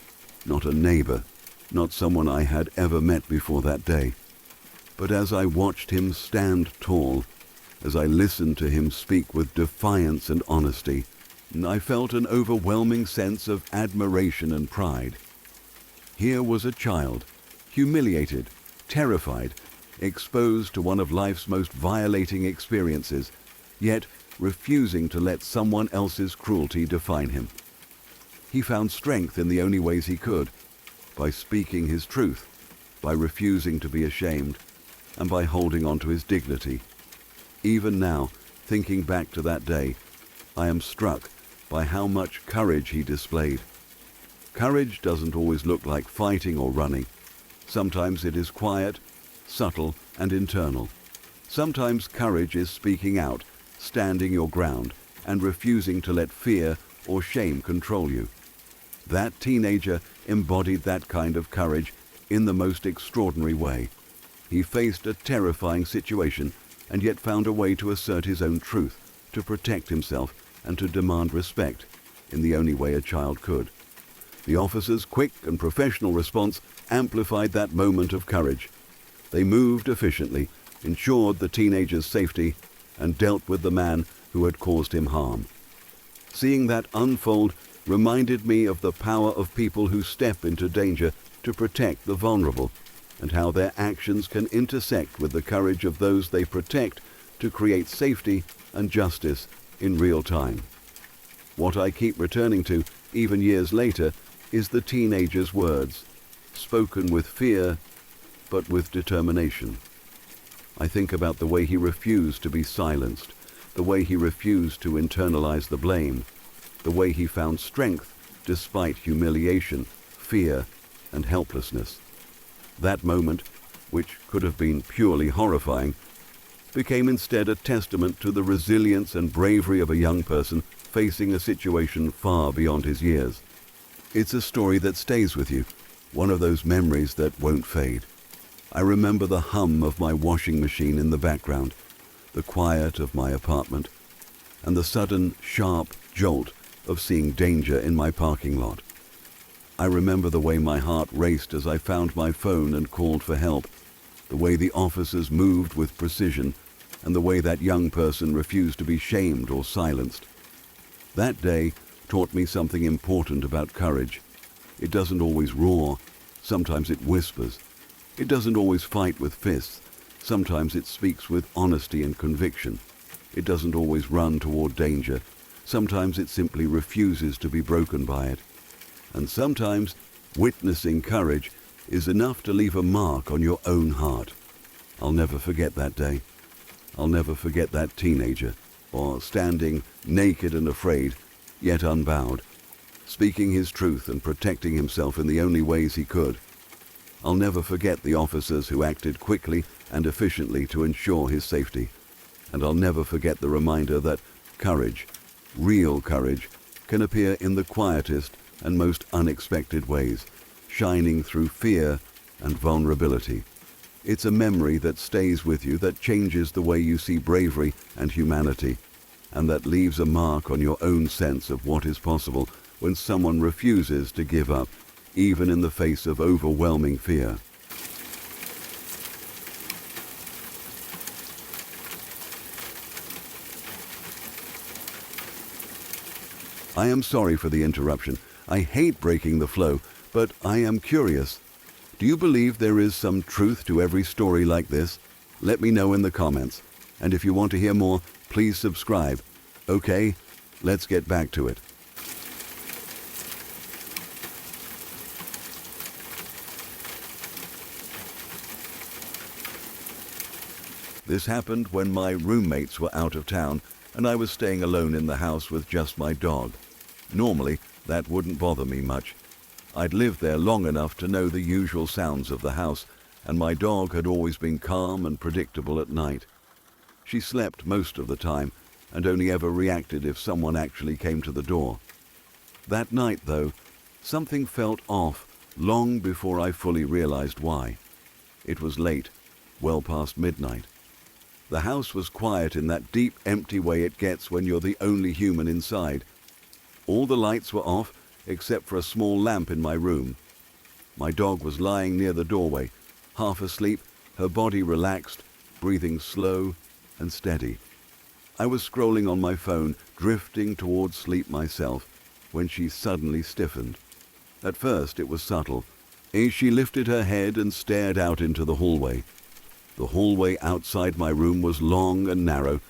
not a neighbor, not someone I had ever met before that day. But as I watched him stand tall, as I listened to him speak with defiance and honesty, I felt an overwhelming sense of admiration and pride. Here was a child, humiliated, terrified, exposed to one of life's most violating experiences, yet refusing to let someone else's cruelty define him. He found strength in the only ways he could, by speaking his truth, by refusing to be ashamed, and by holding on to his dignity. Even now, thinking back to that day, I am struck by how much courage he displayed. Courage doesn't always look like fighting or running. Sometimes it is quiet, subtle, and internal. Sometimes courage is speaking out, standing your ground, and refusing to let fear or shame control you. That teenager embodied that kind of courage in the most extraordinary way. He faced a terrifying situation and yet found a way to assert his own truth, to protect himself, and to demand respect in the only way a child could. The officer's quick and professional response amplified that moment of courage. They moved efficiently, ensured the teenager's safety, and dealt with the man who had caused him harm. Seeing that unfold reminded me of the power of people who step into danger to protect the vulnerable, and how their actions can intersect with the courage of those they protect to create safety and justice in real time. What I keep returning to, even years later, is the teenager's words, spoken with fear, but with determination. I think about the way he refused to be silenced, the way he refused to internalize the blame, the way he found strength despite humiliation, fear, and helplessness. That moment, which could have been purely horrifying, became instead a testament to the resilience and bravery of a young person facing a situation far beyond his years. It's a story that stays with you, one of those memories that won't fade. I remember the hum of my washing machine in the background, the quiet of my apartment, and the sudden, sharp jolt of seeing danger in my parking lot. I remember the way my heart raced as I found my phone and called for help, the way the officers moved with precision, and the way that young person refused to be shamed or silenced. That day taught me something important about courage. It doesn't always roar, sometimes it whispers. It doesn't always fight with fists, sometimes it speaks with honesty and conviction. It doesn't always run toward danger, sometimes it simply refuses to be broken by it. And sometimes witnessing courage is enough to leave a mark on your own heart. I'll never forget that day. I'll never forget that teenager, or standing naked and afraid, yet unbowed, speaking his truth and protecting himself in the only ways he could. I'll never forget the officers who acted quickly and efficiently to ensure his safety. And I'll never forget the reminder that courage, real courage, can appear in the quietest and most unexpected ways, shining through fear and vulnerability. It's a memory that stays with you, that changes the way you see bravery and humanity, and that leaves a mark on your own sense of what is possible when someone refuses to give up, even in the face of overwhelming fear. I am sorry for the interruption. I hate breaking the flow, but I am curious. Do you believe there is some truth to every story like this? Let me know in the comments. And if you want to hear more, please subscribe. Okay, let's get back to it. This happened when my roommates were out of town and I was staying alone in the house with just my dog. Normally, that wouldn't bother me much. I'd lived there long enough to know the usual sounds of the house, and my dog had always been calm and predictable at night. She slept most of the time and only ever reacted if someone actually came to the door. That night, though, something felt off long before I fully realized why. It was late, well past midnight. The house was quiet in that deep, empty way it gets when you're the only human inside. All the lights were off, except for a small lamp in my room. My dog was lying near the doorway, half asleep, her body relaxed, breathing slow and steady. I was scrolling on my phone, drifting towards sleep myself, when she suddenly stiffened. At first it was subtle. She lifted her head and stared out into the hallway. The hallway outside my room was long and narrow,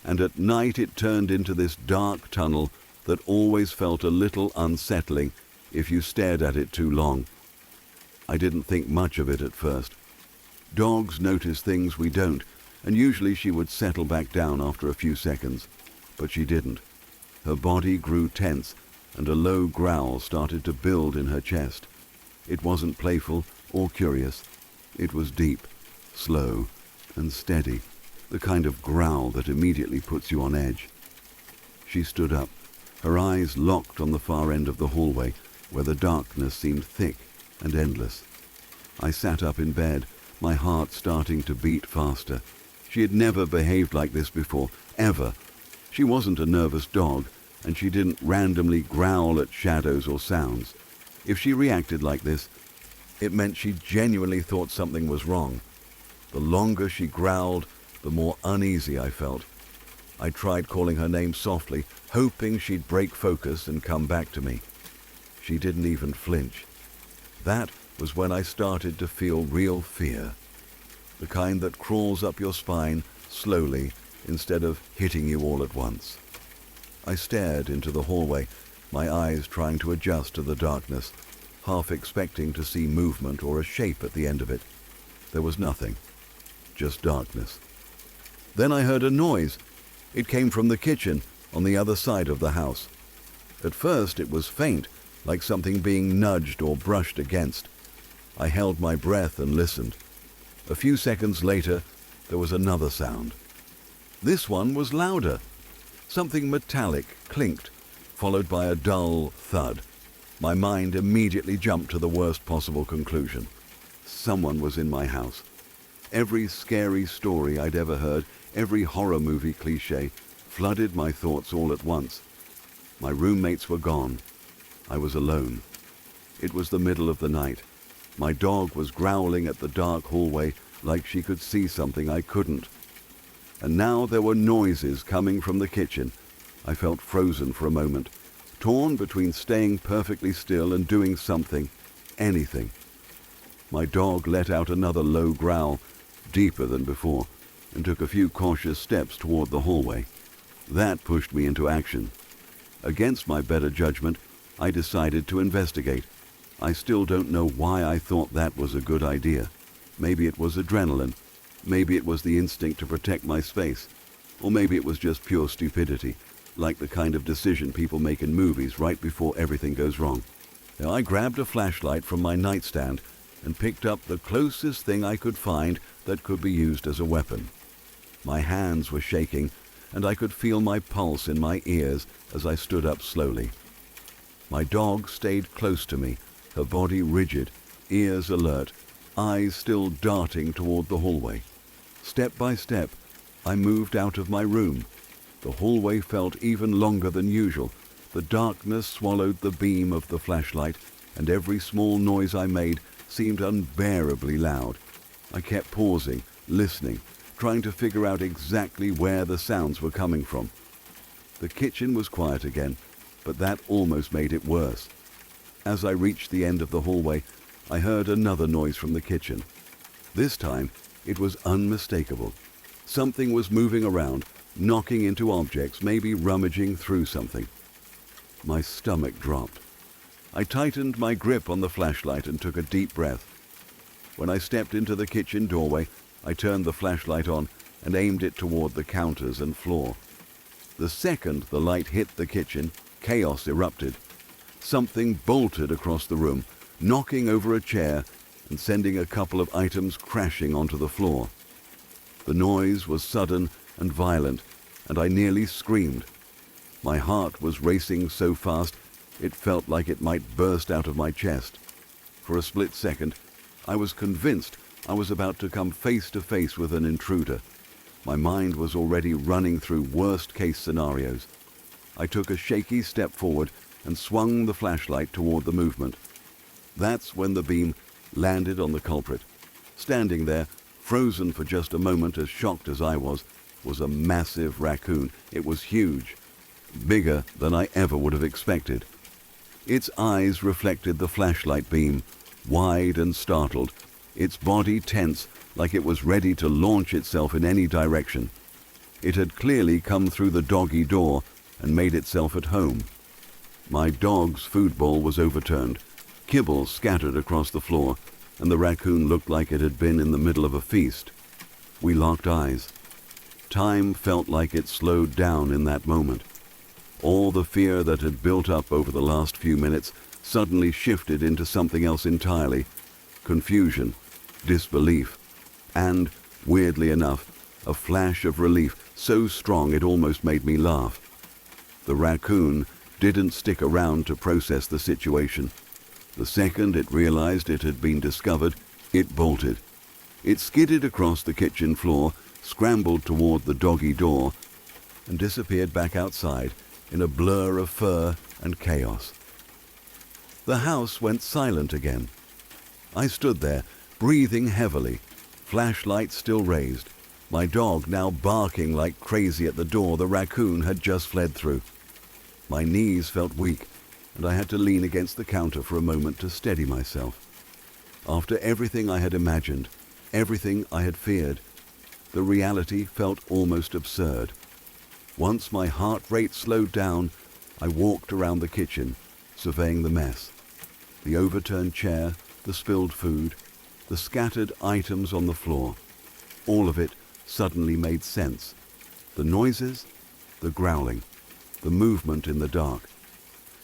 and at night it turned into this dark tunnel that always felt a little unsettling if you stared at it too long. I didn't think much of it at first. Dogs notice things we don't, and usually she would settle back down after a few seconds, but she didn't. Her body grew tense, and a low growl started to build in her chest. It wasn't playful or curious. It was deep, slow, and steady, the kind of growl that immediately puts you on edge. She stood up, her eyes locked on the far end of the hallway, where the darkness seemed thick and endless. I sat up in bed, my heart starting to beat faster. She had never behaved like this before, ever. She wasn't a nervous dog, and she didn't randomly growl at shadows or sounds. If she reacted like this, it meant she genuinely thought something was wrong. The longer she growled, the more uneasy I felt. I tried calling her name softly, hoping she'd break focus and come back to me. She didn't even flinch. That was when I started to feel real fear, the kind that crawls up your spine slowly instead of hitting you all at once. I stared into the hallway, my eyes trying to adjust to the darkness, half expecting to see movement or a shape at the end of it. There was nothing, just darkness. Then I heard a noise. It came from the kitchen on the other side of the house. At first it was faint, like something being nudged or brushed against. I held my breath and listened. A few seconds later, there was another sound. This one was louder. Something metallic clinked, followed by a dull thud. My mind immediately jumped to the worst possible conclusion. Someone was in my house. Every scary story I'd ever heard, every horror movie cliché, flooded my thoughts all at once. My roommates were gone. I was alone. It was the middle of the night. My dog was growling at the dark hallway like she could see something I couldn't. And now there were noises coming from the kitchen. I felt frozen for a moment, torn between staying perfectly still and doing something, anything. My dog let out another low growl, deeper than before, and took a few cautious steps toward the hallway. That pushed me into action. Against my better judgment, I decided to investigate. I still don't know why I thought that was a good idea. Maybe it was adrenaline. Maybe it was the instinct to protect my space. Or maybe it was just pure stupidity, like the kind of decision people make in movies right before everything goes wrong. Now, I grabbed a flashlight from my nightstand and picked up the closest thing I could find that could be used as a weapon. My hands were shaking, and I could feel my pulse in my ears as I stood up slowly. My dog stayed close to me, her body rigid, ears alert, eyes still darting toward the hallway. Step by step, I moved out of my room. The hallway felt even longer than usual. The darkness swallowed the beam of the flashlight, and every small noise I made seemed unbearably loud. I kept pausing, listening, trying to figure out exactly where the sounds were coming from. The kitchen was quiet again, but that almost made it worse. As I reached the end of the hallway, I heard another noise from the kitchen. This time, it was unmistakable. Something was moving around, knocking into objects, maybe rummaging through something. My stomach dropped. I tightened my grip on the flashlight and took a deep breath. When I stepped into the kitchen doorway, I turned the flashlight on and aimed it toward the counters and floor. The second the light hit the kitchen, chaos erupted. Something bolted across the room, knocking over a chair and sending a couple of items crashing onto the floor. The noise was sudden and violent, and I nearly screamed. My heart was racing so fast it felt like it might burst out of my chest. For a split second, I was convinced I was about to come face to face with an intruder. My mind was already running through worst-case scenarios. I took a shaky step forward and swung the flashlight toward the movement. That's when the beam landed on the culprit. Standing there, frozen for just a moment, as shocked as I was a massive raccoon. It was huge, bigger than I ever would have expected. Its eyes reflected the flashlight beam, wide and startled, its body tense like it was ready to launch itself in any direction. It had clearly come through the doggy door and made itself at home. My dog's food bowl was overturned, kibble scattered across the floor, and the raccoon looked like it had been in the middle of a feast. We locked eyes. Time felt like it slowed down in that moment. All the fear that had built up over the last few minutes suddenly shifted into something else entirely. Confusion, disbelief, and, weirdly enough, a flash of relief so strong it almost made me laugh. The raccoon didn't stick around to process the situation. The second it realized it had been discovered, it bolted. It skidded across the kitchen floor, scrambled toward the doggy door, and disappeared back outside in a blur of fur and chaos. The house went silent again. I stood there, breathing heavily, flashlight still raised, my dog now barking like crazy at the door the raccoon had just fled through. My knees felt weak, and I had to lean against the counter for a moment to steady myself. After everything I had imagined, everything I had feared, the reality felt almost absurd. Once my heart rate slowed down, I walked around the kitchen, surveying the mess. The overturned chair, the spilled food, the scattered items on the floor. All of it suddenly made sense. The noises, the growling, the movement in the dark.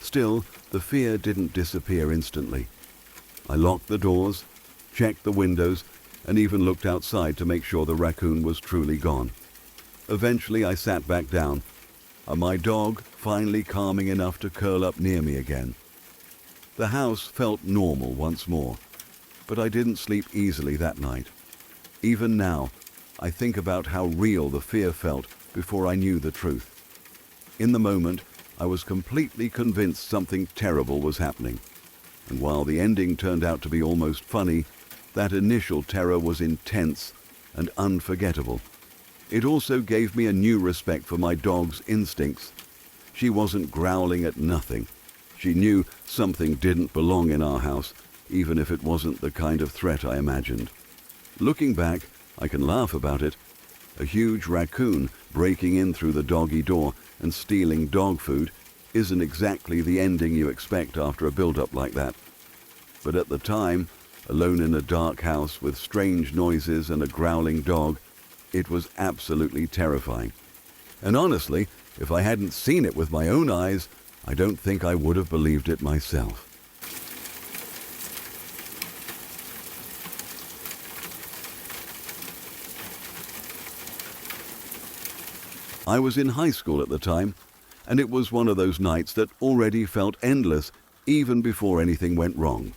Still, the fear didn't disappear instantly. I locked the doors, checked the windows, and even looked outside to make sure the raccoon was truly gone. Eventually, I sat back down, and my dog finally calming enough to curl up near me again. The house felt normal once more, but I didn't sleep easily that night. Even now, I think about how real the fear felt before I knew the truth. In the moment, I was completely convinced something terrible was happening. And while the ending turned out to be almost funny, that initial terror was intense and unforgettable. It also gave me a new respect for my dog's instincts. She wasn't growling at nothing. She knew something didn't belong in our house, even if it wasn't the kind of threat I imagined. Looking back, I can laugh about it. A huge raccoon breaking in through the doggy door and stealing dog food isn't exactly the ending you expect after a build-up like that. But at the time, alone in a dark house with strange noises and a growling dog, it was absolutely terrifying. And honestly, if I hadn't seen it with my own eyes, I don't think I would have believed it myself. I was in high school at the time, and it was one of those nights that already felt endless even before anything went wrong.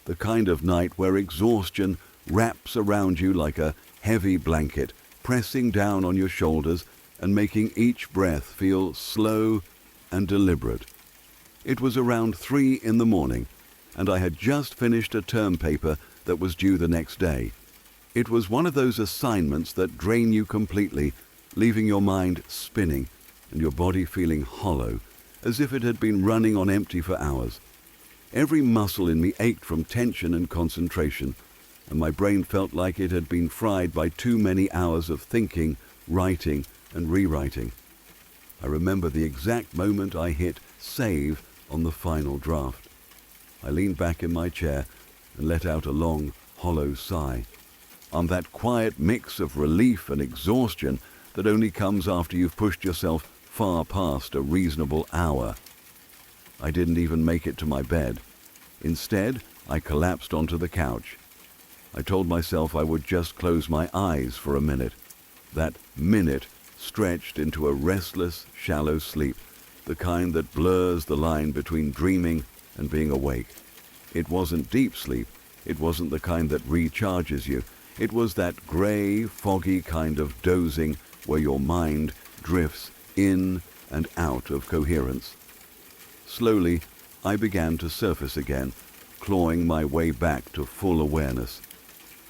The kind of night where exhaustion wraps around you like a heavy blanket, pressing down on your shoulders and making each breath feel slow and deliberate. It was around 3 in the morning, and I had just finished a term paper that was due the next day. It was one of those assignments that drain you completely, leaving your mind spinning and your body feeling hollow, as if it had been running on empty for hours. Every muscle in me ached from tension and concentration, and my brain felt like it had been fried by too many hours of thinking, writing, and rewriting. I remember the exact moment I hit save on the final draft. I leaned back in my chair and let out a long, hollow sigh. I'm that quiet mix of relief and exhaustion that only comes after you've pushed yourself far past a reasonable hour. I didn't even make it to my bed. Instead, I collapsed onto the couch. I told myself I would just close my eyes for a minute. That minute stretched into a restless, shallow sleep, the kind that blurs the line between dreaming and being awake. It wasn't deep sleep. It wasn't the kind that recharges you. It was that gray, foggy kind of dozing where your mind drifts in and out of coherence. Slowly, I began to surface again, clawing my way back to full awareness.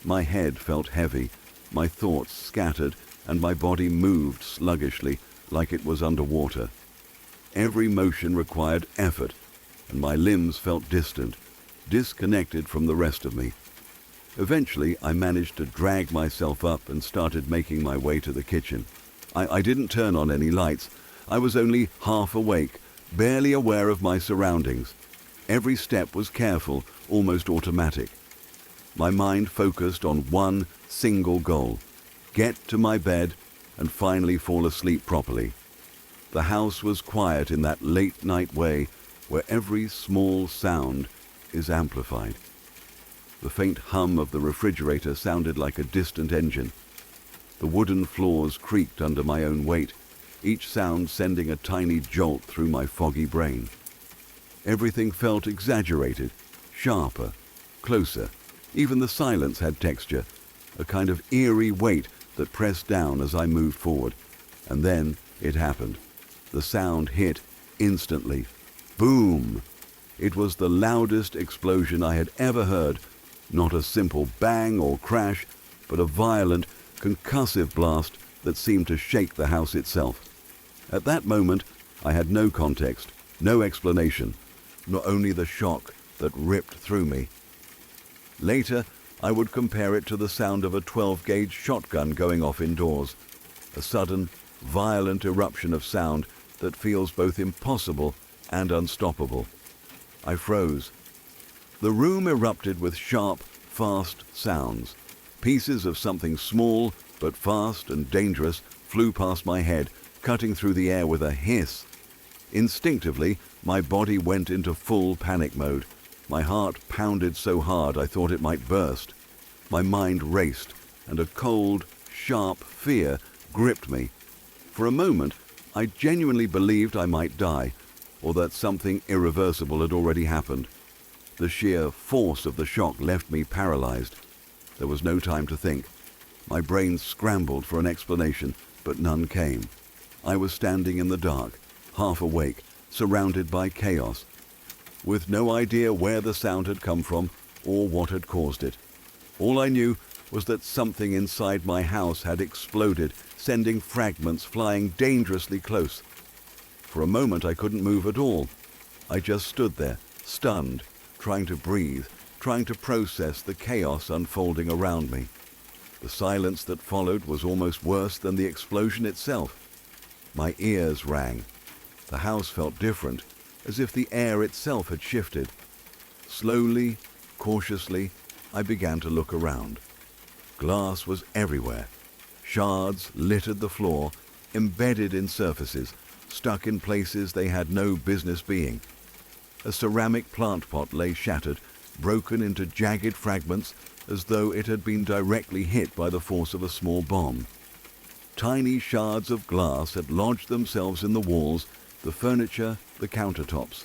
My head felt heavy, my thoughts scattered, and my body moved sluggishly like it was underwater. Every motion required effort, and my limbs felt distant, disconnected from the rest of me. Eventually, I managed to drag myself up and started making my way to the kitchen. I didn't turn on any lights. I was only half awake, barely aware of my surroundings. Every step was careful, almost automatic. My mind focused on one single goal: get to my bed and finally fall asleep properly. The house was quiet in that late-night way where every small sound is amplified. The faint hum of the refrigerator sounded like a distant engine. The wooden floors creaked under my own weight, each sound sending a tiny jolt through my foggy brain. Everything felt exaggerated, sharper, closer. Even the silence had texture, a kind of eerie weight that pressed down as I moved forward. And then it happened. The sound hit instantly. Boom! It was the loudest explosion I had ever heard. Not a simple bang or crash, but a violent, concussive blast that seemed to shake the house itself. At that moment, I had no context, no explanation, not only the shock that ripped through me. Later, I would compare it to the sound of a 12-gauge shotgun going off indoors, a sudden, violent eruption of sound that feels both impossible and unstoppable. I froze. The room erupted with sharp, fast sounds. Pieces of something small, but fast and dangerous, flew past my head, cutting through the air with a hiss. Instinctively, my body went into full panic mode. My heart pounded so hard I thought it might burst. My mind raced, and a cold, sharp fear gripped me. For a moment, I genuinely believed I might die, or that something irreversible had already happened. The sheer force of the shock left me paralyzed. There was no time to think. My brain scrambled for an explanation, but none came. I was standing in the dark, half awake, surrounded by chaos, with no idea where the sound had come from or what had caused it. All I knew was that something inside my house had exploded, sending fragments flying dangerously close. For a moment I couldn't move at all. I just stood there, stunned, trying to breathe, trying to process the chaos unfolding around me. The silence that followed was almost worse than the explosion itself. My ears rang. The house felt different, as if the air itself had shifted. Slowly, cautiously, I began to look around. Glass was everywhere. Shards littered the floor, embedded in surfaces, stuck in places they had no business being. A ceramic plant pot lay shattered, broken into jagged fragments as though it had been directly hit by the force of a small bomb. Tiny shards of glass had lodged themselves in the walls, the furniture, the countertops.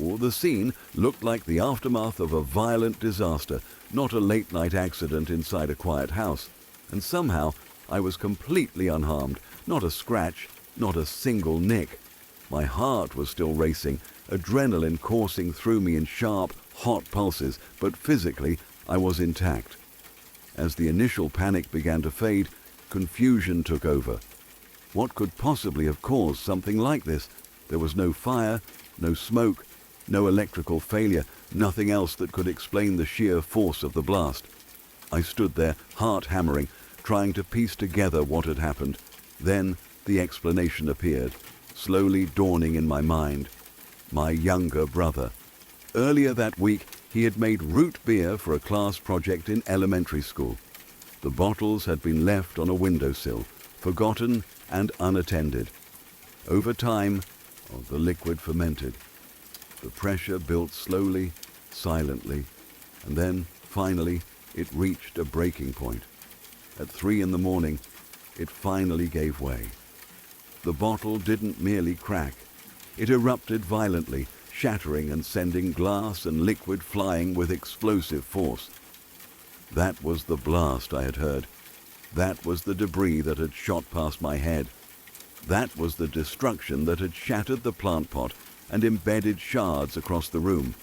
Or the scene looked like the aftermath of a violent disaster, not a late-night accident inside a quiet house. And somehow I was completely unharmed, not a scratch, not a single nick. My heart was still racing, adrenaline coursing through me in sharp, hot pulses, but physically I was intact. As the initial panic began to fade, confusion took over. What could possibly have caused something like this? There was no fire, no smoke, no electrical failure, nothing else that could explain the sheer force of the blast. I stood there, heart hammering, trying to piece together what had happened. Then the explanation appeared, slowly dawning in my mind. My younger brother. Earlier that week, he had made root beer for a class project in elementary school. The bottles had been left on a windowsill, forgotten and unattended. Over time, the liquid fermented. The pressure built slowly, silently, and then, finally, it reached a breaking point. At 3 a.m, it finally gave way. The bottle didn't merely crack. It erupted violently, shattering and sending glass and liquid flying with explosive force. That was the blast I had heard. That was the debris that had shot past my head. That was the destruction that had shattered the plant pot and embedded shards across the room.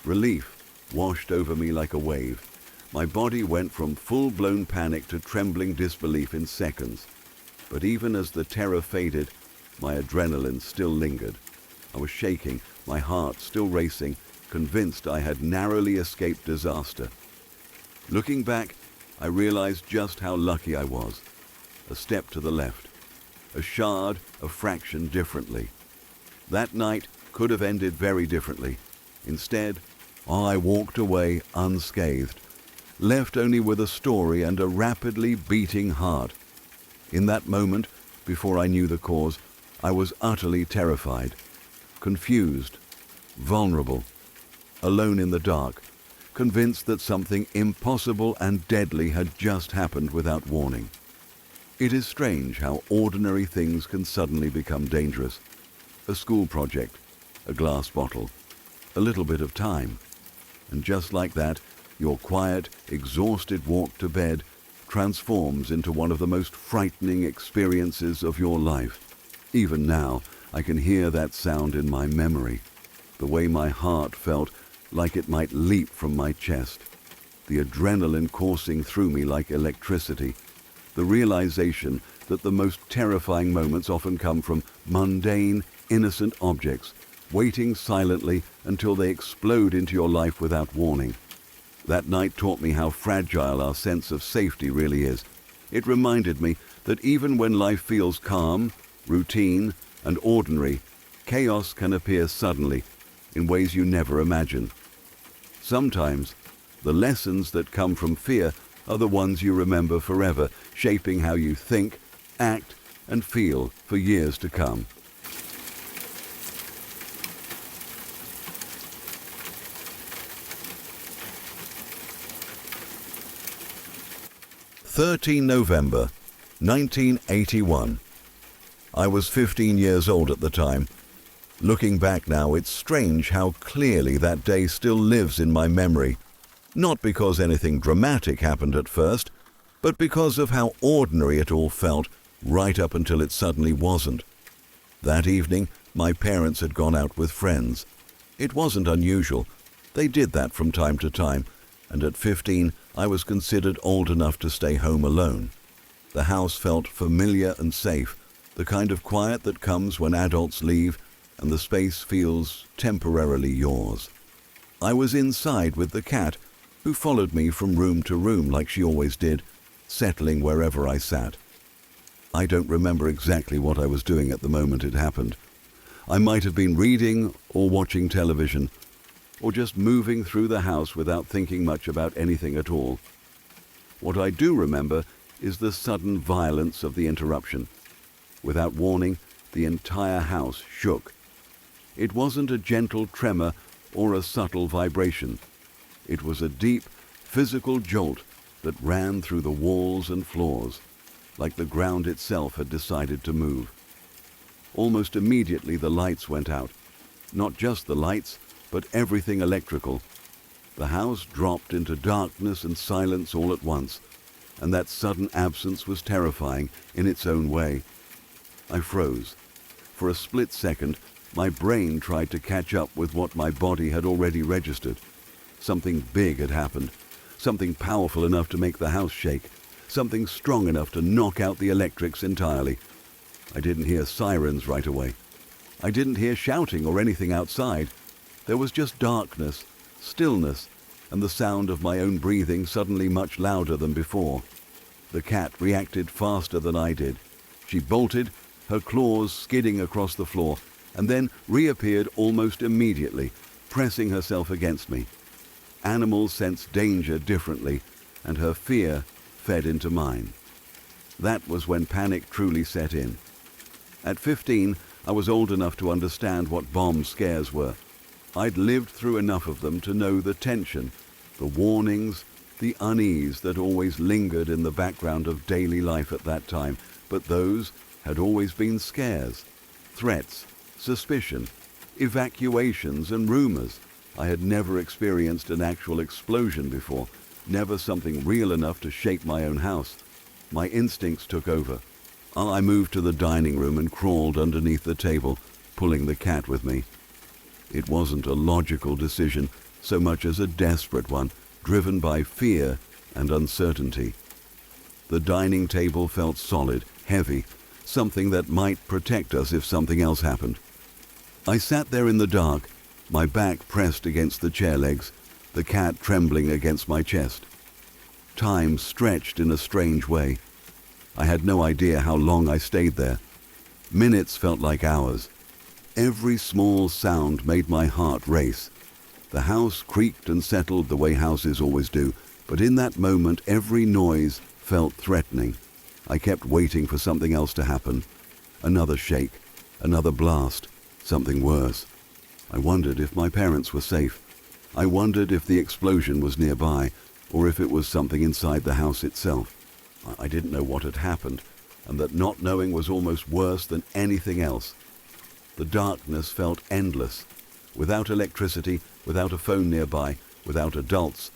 Relief washed over me like a wave. My body went from full-blown panic to trembling disbelief in seconds. But even as the terror faded, my adrenaline still lingered. I was shaking, my heart still racing, convinced I had narrowly escaped disaster. Looking back, I realized just how lucky I was. A step to the left, a shard, a fraction differently. That night could have ended very differently. Instead, I walked away unscathed, left only with a story and a rapidly beating heart. In that moment, before I knew the cause, I was utterly terrified, confused, vulnerable, alone in the dark, convinced that something impossible and deadly had just happened without warning. It is strange how ordinary things can suddenly become dangerous. A school project, a glass bottle, a little bit of time. And just like that, your quiet, exhausted walk to bed transforms into one of the most frightening experiences of your life. Even now, I can hear that sound in my memory, the way my heart felt like it might leap from my chest, the adrenaline coursing through me like electricity, the realization that the most terrifying moments often come from mundane, innocent objects, waiting silently until they explode into your life without warning. That night taught me how fragile our sense of safety really is. It reminded me that even when life feels calm, routine, and ordinary, chaos can appear suddenly in ways you never imagined. Sometimes, the lessons that come from fear are the ones you remember forever, shaping how you think, act, and feel for years to come. November 1981. I was 15 years old at the time. Looking back now, it's strange how clearly that day still lives in my memory. Not because anything dramatic happened at first, but because of how ordinary it all felt right up until it suddenly wasn't. That evening, my parents had gone out with friends. It wasn't unusual. They did that from time to time, and at 15, I was considered old enough to stay home alone. The house felt familiar and safe, the kind of quiet that comes when adults leave and the space feels temporarily yours. I was inside with the cat, who followed me from room to room like she always did, settling wherever I sat. I don't remember exactly what I was doing at the moment it happened. I might have been reading or watching television, or just moving through the house without thinking much about anything at all. What I do remember is the sudden violence of the interruption. Without warning, the entire house shook. It wasn't a gentle tremor or a subtle vibration. It was a deep, physical jolt that ran through the walls and floors, like the ground itself had decided to move. Almost immediately the lights went out. Not just the lights, but everything electrical. The house dropped into darkness and silence all at once, and that sudden absence was terrifying in its own way. I froze. For a split second, my brain tried to catch up with what my body had already registered. Something big had happened, something powerful enough to make the house shake, something strong enough to knock out the electrics entirely. I didn't hear sirens right away. I didn't hear shouting or anything outside. There was just darkness, stillness, and the sound of my own breathing suddenly much louder than before. The cat reacted faster than I did. She bolted, her claws skidding across the floor, and then reappeared almost immediately, pressing herself against me. Animals sense danger differently, and her fear fed into mine. That was when panic truly set in. At 15, I was old enough to understand what bomb scares were. I'd lived through enough of them to know the tension, the warnings, the unease that always lingered in the background of daily life at that time, but those had always been scares, threats, suspicion, evacuations and rumors. I had never experienced an actual explosion before, never something real enough to shake my own house. My instincts took over. I moved to the dining room and crawled underneath the table, pulling the cat with me. It wasn't a logical decision so much as a desperate one, driven by fear and uncertainty. The dining table felt solid, heavy, something that might protect us if something else happened. I sat there in the dark, my back pressed against the chair legs, the cat trembling against my chest. Time stretched in a strange way. I had no idea how long I stayed there. Minutes felt like hours. Every small sound made my heart race. The house creaked and settled the way houses always do, but in that moment every noise felt threatening. I kept waiting for something else to happen. Another shake, another blast, something worse. I wondered if my parents were safe. I wondered if the explosion was nearby, or if it was something inside the house itself. I didn't know what had happened, and that not knowing was almost worse than anything else. The darkness felt endless. Without electricity, without a phone nearby, without adults,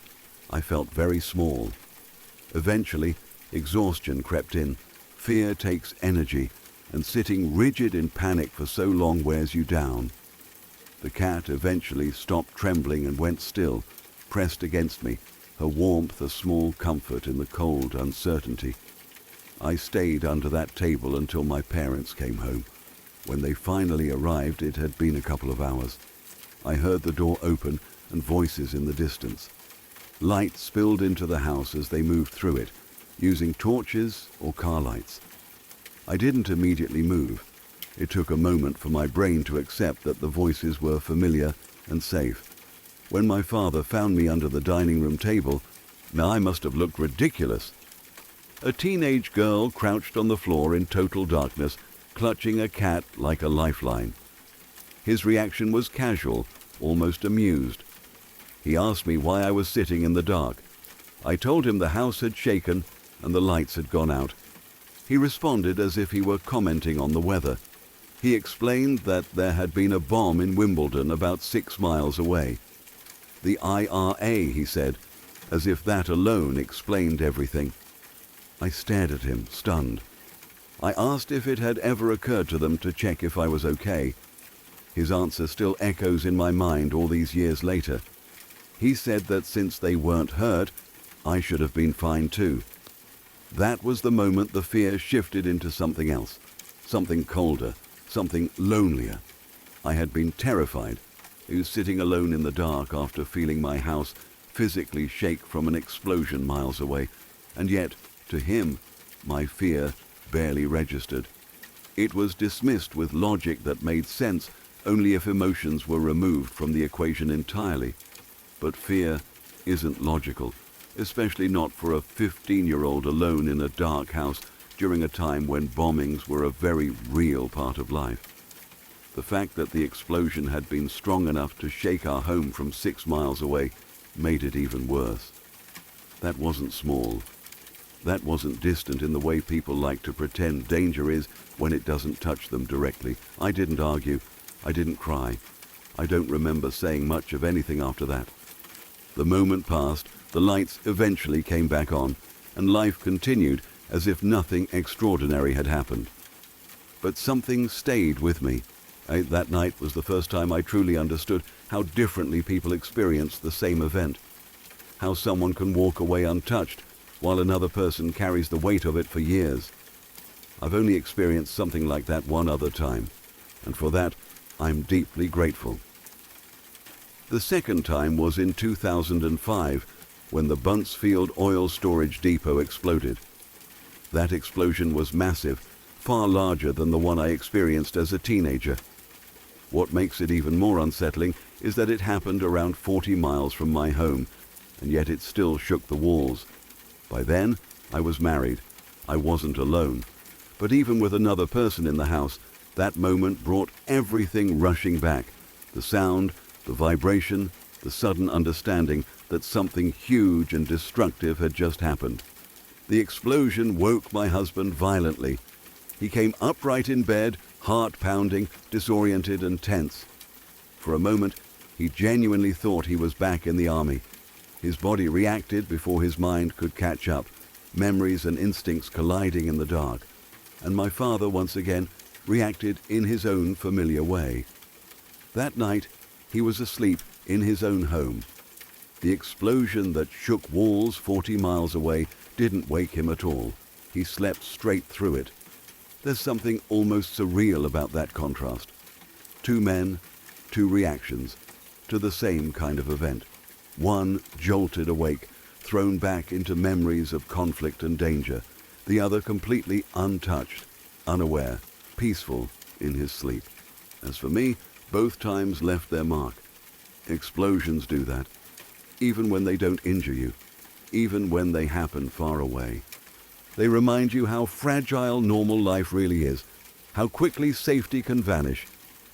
I felt very small. Eventually, exhaustion crept in. Fear takes energy, and sitting rigid in panic for so long wears you down. The cat eventually stopped trembling and went still, pressed against me, her warmth a small comfort in the cold uncertainty. I stayed under that table until my parents came home. When they finally arrived, it had been a couple of hours. I heard the door open and voices in the distance. Light spilled into the house as they moved through it, using torches or car lights. I didn't immediately move. It took a moment for my brain to accept that the voices were familiar and safe. When my father found me under the dining room table, I must have looked ridiculous. A teenage girl crouched on the floor in total darkness, clutching a cat like a lifeline. His reaction was casual, almost amused. He asked me why I was sitting in the dark. I told him the house had shaken and the lights had gone out. He responded as if he were commenting on the weather. He explained that there had been a bomb in Wimbledon about 6 miles away. The IRA, he said, as if that alone explained everything. I stared at him, stunned. I asked if it had ever occurred to them to check if I was okay. His answer still echoes in my mind all these years later. He said that since they weren't hurt, I should have been fine too. That was the moment the fear shifted into something else, something colder, something lonelier. I had been terrified. I was sitting alone in the dark after feeling my house physically shake from an explosion miles away, and yet, to him, my fear barely registered. It was dismissed with logic that made sense only if emotions were removed from the equation entirely. But fear isn't logical, especially not for a 15-year-old alone in a dark house during a time when bombings were a very real part of life. The fact that the explosion had been strong enough to shake our home from 6 miles away made it even worse. That wasn't small. That wasn't distant in the way people like to pretend danger is when it doesn't touch them directly. I didn't argue. I didn't cry. I don't remember saying much of anything after that. The moment passed, the lights eventually came back on, and life continued as if nothing extraordinary had happened. But something stayed with me. That night was the first time I truly understood how differently people experience the same event. How someone can walk away untouched, while another person carries the weight of it for years. I've only experienced something like that one other time, and for that, I'm deeply grateful. The second time was in 2005, when the Buncefield Oil Storage Depot exploded. That explosion was massive, far larger than the one I experienced as a teenager. What makes it even more unsettling is that it happened around 40 miles from my home, and yet it still shook the walls. By then, I was married. I wasn't alone. But even with another person in the house, that moment brought everything rushing back. The sound, the vibration, the sudden understanding that something huge and destructive had just happened. The explosion woke my husband violently. He came upright in bed, heart pounding, disoriented and tense. For a moment, he genuinely thought he was back in the army. His body reacted before his mind could catch up, memories and instincts colliding in the dark. And my father once again reacted in his own familiar way. That night, he was asleep in his own home. The explosion that shook walls 40 miles away didn't wake him at all. He slept straight through it. There's something almost surreal about that contrast. 2 men, 2 reactions to the same kind of event. One jolted awake, thrown back into memories of conflict and danger. The other completely untouched, unaware. peaceful in his sleep. As for me, both times left their mark. Explosions do that, even when they don't injure you, even when they happen far away. They remind you how fragile normal life really is, how quickly safety can vanish,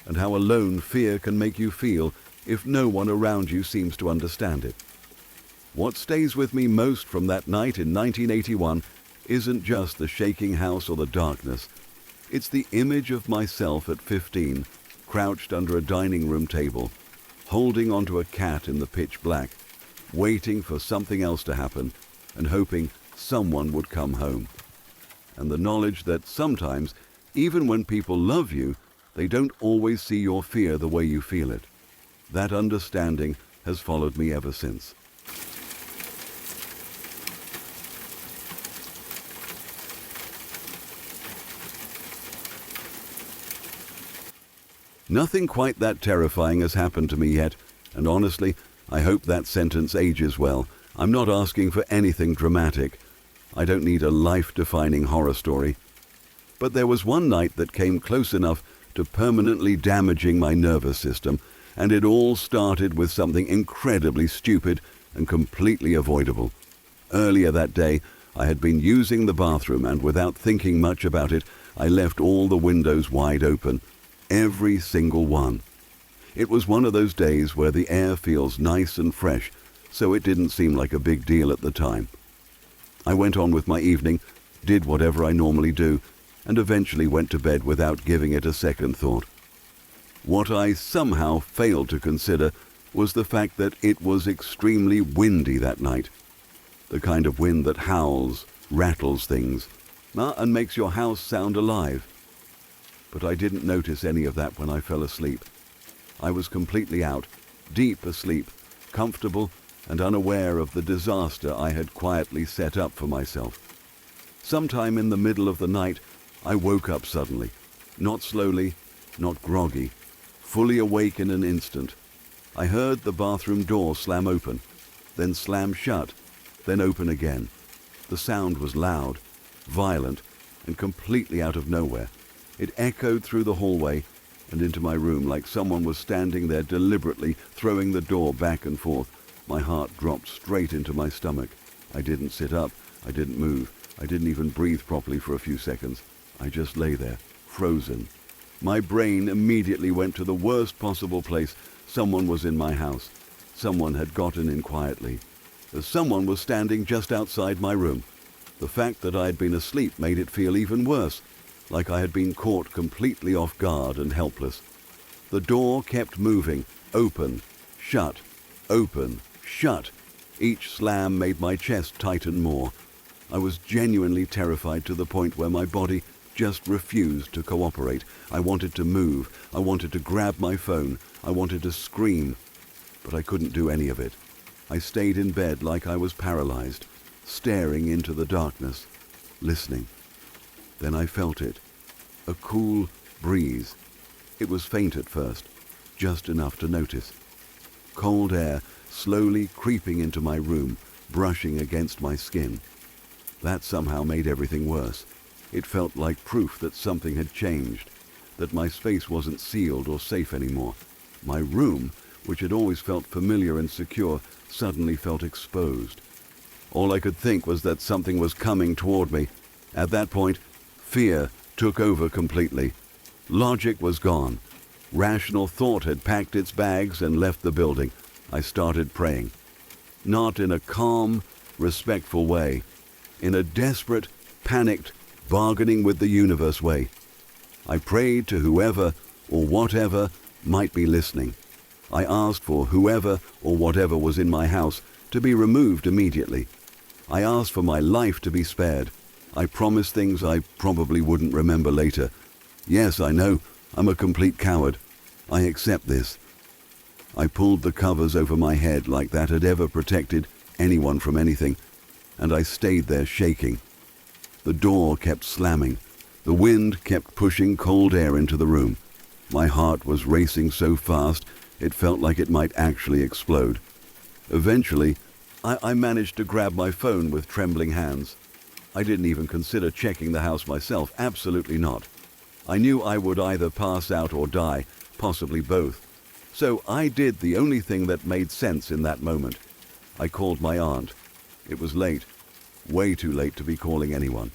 and how alone fear can make you feel if no one around you seems to understand it. What stays with me most from that night in 1981 isn't just the shaking house or the darkness. It's the image of myself at 15, crouched under a dining room table, holding onto a cat in the pitch black, waiting for something else to happen and hoping someone would come home. And the knowledge that sometimes, even when people love you, they don't always see your fear the way you feel it. That understanding has followed me ever since. Nothing quite that terrifying has happened to me yet, and honestly, I hope that sentence ages well. I'm not asking for anything dramatic. I don't need a life-defining horror story. But there was one night that came close enough to permanently damaging my nervous system, and it all started with something incredibly stupid and completely avoidable. Earlier that day, I had been using the bathroom, and without thinking much about it, I left all the windows wide open. Every single one. It was one of those days where the air feels nice and fresh, so it didn't seem like a big deal at the time. I went on with my evening, did whatever I normally do, and eventually went to bed without giving it a second thought. What I somehow failed to consider was the fact that it was extremely windy that night. The kind of wind that howls, rattles things, and makes your house sound alive. But I didn't notice any of that when I fell asleep. I was completely out, deep asleep, comfortable and unaware of the disaster I had quietly set up for myself. Sometime in the middle of the night, I woke up suddenly, not slowly, not groggy, fully awake in an instant. I heard the bathroom door slam open, then slam shut, then open again. The sound was loud, violent, and completely out of nowhere. It echoed through the hallway and into my room like someone was standing there deliberately throwing the door back and forth. My heart dropped straight into my stomach. I didn't sit up. I didn't move. I didn't even breathe properly for a few seconds. I just lay there, frozen. My brain immediately went to the worst possible place. Someone was in my house. Someone had gotten in quietly. Someone was standing just outside my room. The fact that I had been asleep made it feel even worse, like I had been caught completely off guard and helpless. The door kept moving, open, shut, open, shut. Each slam made my chest tighten more. I was genuinely terrified to the point where my body just refused to cooperate. I wanted to move. I wanted to grab my phone. I wanted to scream. But I couldn't do any of it. I stayed in bed like I was paralyzed, staring into the darkness, listening. Then I felt it. A cool breeze. It was faint at first, just enough to notice. Cold air slowly creeping into my room, brushing against my skin. That somehow made everything worse. It felt like proof that something had changed, that my space wasn't sealed or safe anymore. My room, which had always felt familiar and secure, suddenly felt exposed. All I could think was that something was coming toward me. At that point, fear took over completely. Logic was gone. Rational thought had packed its bags and left the building. I started praying. Not in a calm, respectful way. In a desperate, panicked, bargaining with the universe way. I prayed to whoever or whatever might be listening. I asked for whoever or whatever was in my house to be removed immediately. I asked for my life to be spared. I promised things I probably wouldn't remember later. Yes, I know, I'm a complete coward. I accept this. I pulled the covers over my head like that had ever protected anyone from anything, and I stayed there shaking. The door kept slamming. The wind kept pushing cold air into the room. My heart was racing so fast it felt like it might actually explode. Eventually, I managed to grab my phone with trembling hands. I didn't even consider checking the house myself, absolutely not. I knew I would either pass out or die, possibly both. So I did the only thing that made sense in that moment. I called my aunt. It was late, way too late to be calling anyone.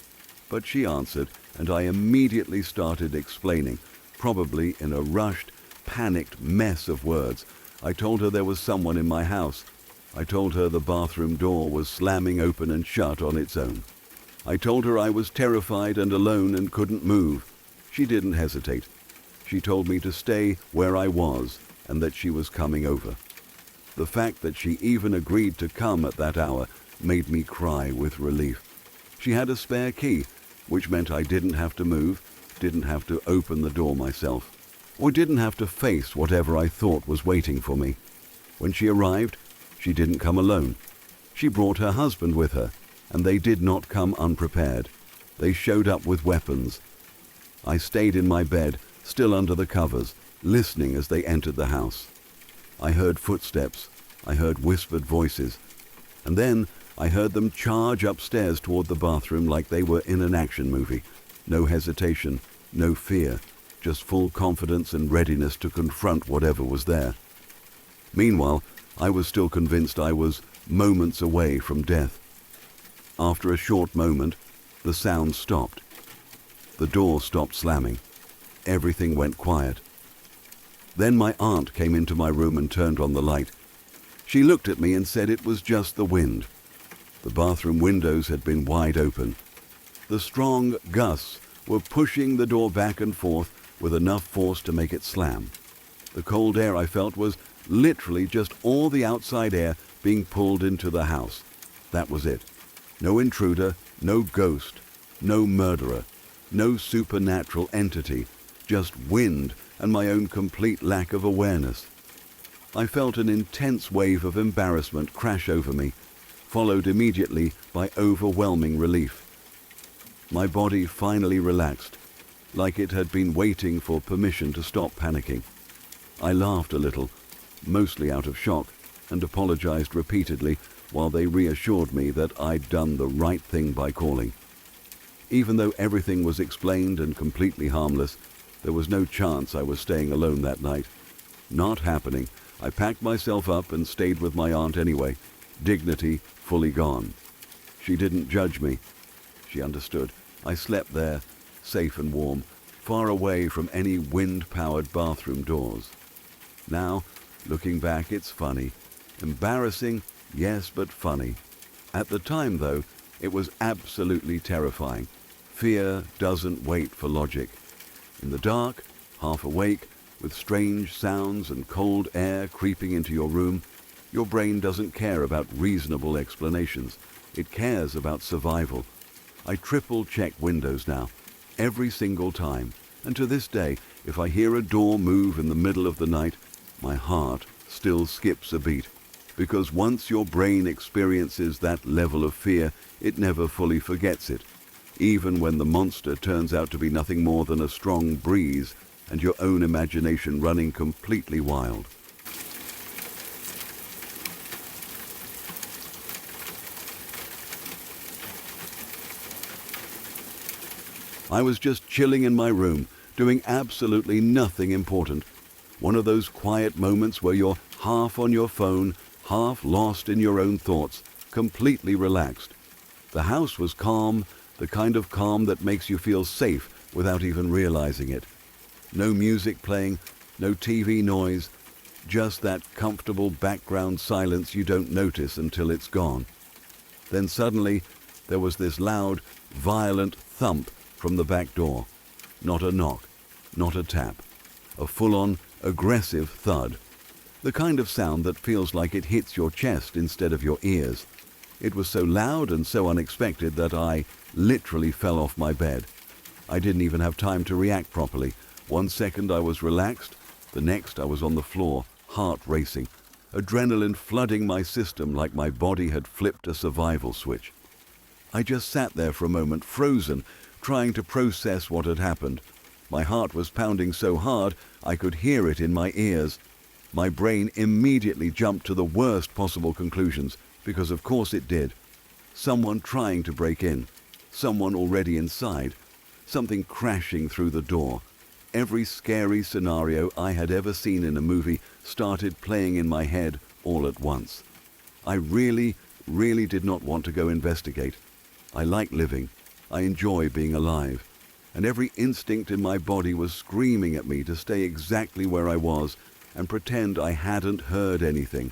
But she answered, and I immediately started explaining, probably in a rushed, panicked mess of words. I told her there was someone in my house. I told her the bathroom door was slamming open and shut on its own. I told her I was terrified and alone and couldn't move. She didn't hesitate. She told me to stay where I was and that she was coming over. The fact that she even agreed to come at that hour made me cry with relief. She had a spare key, which meant I didn't have to move, didn't have to open the door myself, or didn't have to face whatever I thought was waiting for me. When she arrived, she didn't come alone. She brought her husband with her, and they did not come unprepared. They showed up with weapons. I stayed in my bed, still under the covers, listening as they entered the house. I heard footsteps. I heard whispered voices. And then I heard them charge upstairs toward the bathroom like they were in an action movie. No hesitation, no fear, just full confidence and readiness to confront whatever was there. Meanwhile, I was still convinced I was moments away from death. After a short moment, the sound stopped. The door stopped slamming. Everything went quiet. Then my aunt came into my room and turned on the light. She looked at me and said it was just the wind. The bathroom windows had been wide open. The strong gusts were pushing the door back and forth with enough force to make it slam. The cold air I felt was literally just all the outside air being pulled into the house. That was it. No intruder, no ghost, no murderer, no supernatural entity, just wind and my own complete lack of awareness. I felt an intense wave of embarrassment crash over me, followed immediately by overwhelming relief. My body finally relaxed, like it had been waiting for permission to stop panicking. I laughed a little, mostly out of shock, and apologized repeatedly while they reassured me that I'd done the right thing by calling. Even though everything was explained and completely harmless, there was no chance I was staying alone that night. Not happening. I packed myself up and stayed with my aunt anyway, dignity fully gone. She didn't judge me. She understood. I slept there, safe and warm, far away from any wind-powered bathroom doors. Now, looking back, it's funny. Embarrassing, yes, but funny. At the time, though, it was absolutely terrifying. Fear doesn't wait for logic. In the dark, half awake, with strange sounds and cold air creeping into your room, your brain doesn't care about reasonable explanations. It cares about survival. I triple-check windows now, every single time, and to this day, if I hear a door move in the middle of the night, my heart still skips a beat, because once your brain experiences that level of fear, it never fully forgets it, even when the monster turns out to be nothing more than a strong breeze and your own imagination running completely wild. I was just chilling in my room, doing absolutely nothing important. One of those quiet moments where you're half on your phone, half lost in your own thoughts, completely relaxed. The house was calm, the kind of calm that makes you feel safe without even realizing it. No music playing, no TV noise, just that comfortable background silence you don't notice until it's gone. Then suddenly, there was this loud, violent thump from the back door. Not a knock, not a tap. A full-on, aggressive thud. The kind of sound that feels like it hits your chest instead of your ears. It was so loud and so unexpected that I literally fell off my bed. I didn't even have time to react properly. 1 second I was relaxed, the next I was on the floor, heart racing, adrenaline flooding my system like my body had flipped a survival switch. I just sat there for a moment, frozen, trying to process what had happened. My heart was pounding so hard I could hear it in my ears. My brain immediately jumped to the worst possible conclusions, because of course it did. Someone trying to break in. Someone already inside. something crashing through the door. Every scary scenario I had ever seen in a movie started playing in my head all at once. I really did not want to go investigate. I like living. I enjoy being alive. And every instinct in my body was screaming at me to stay exactly where I was and pretend I hadn't heard anything.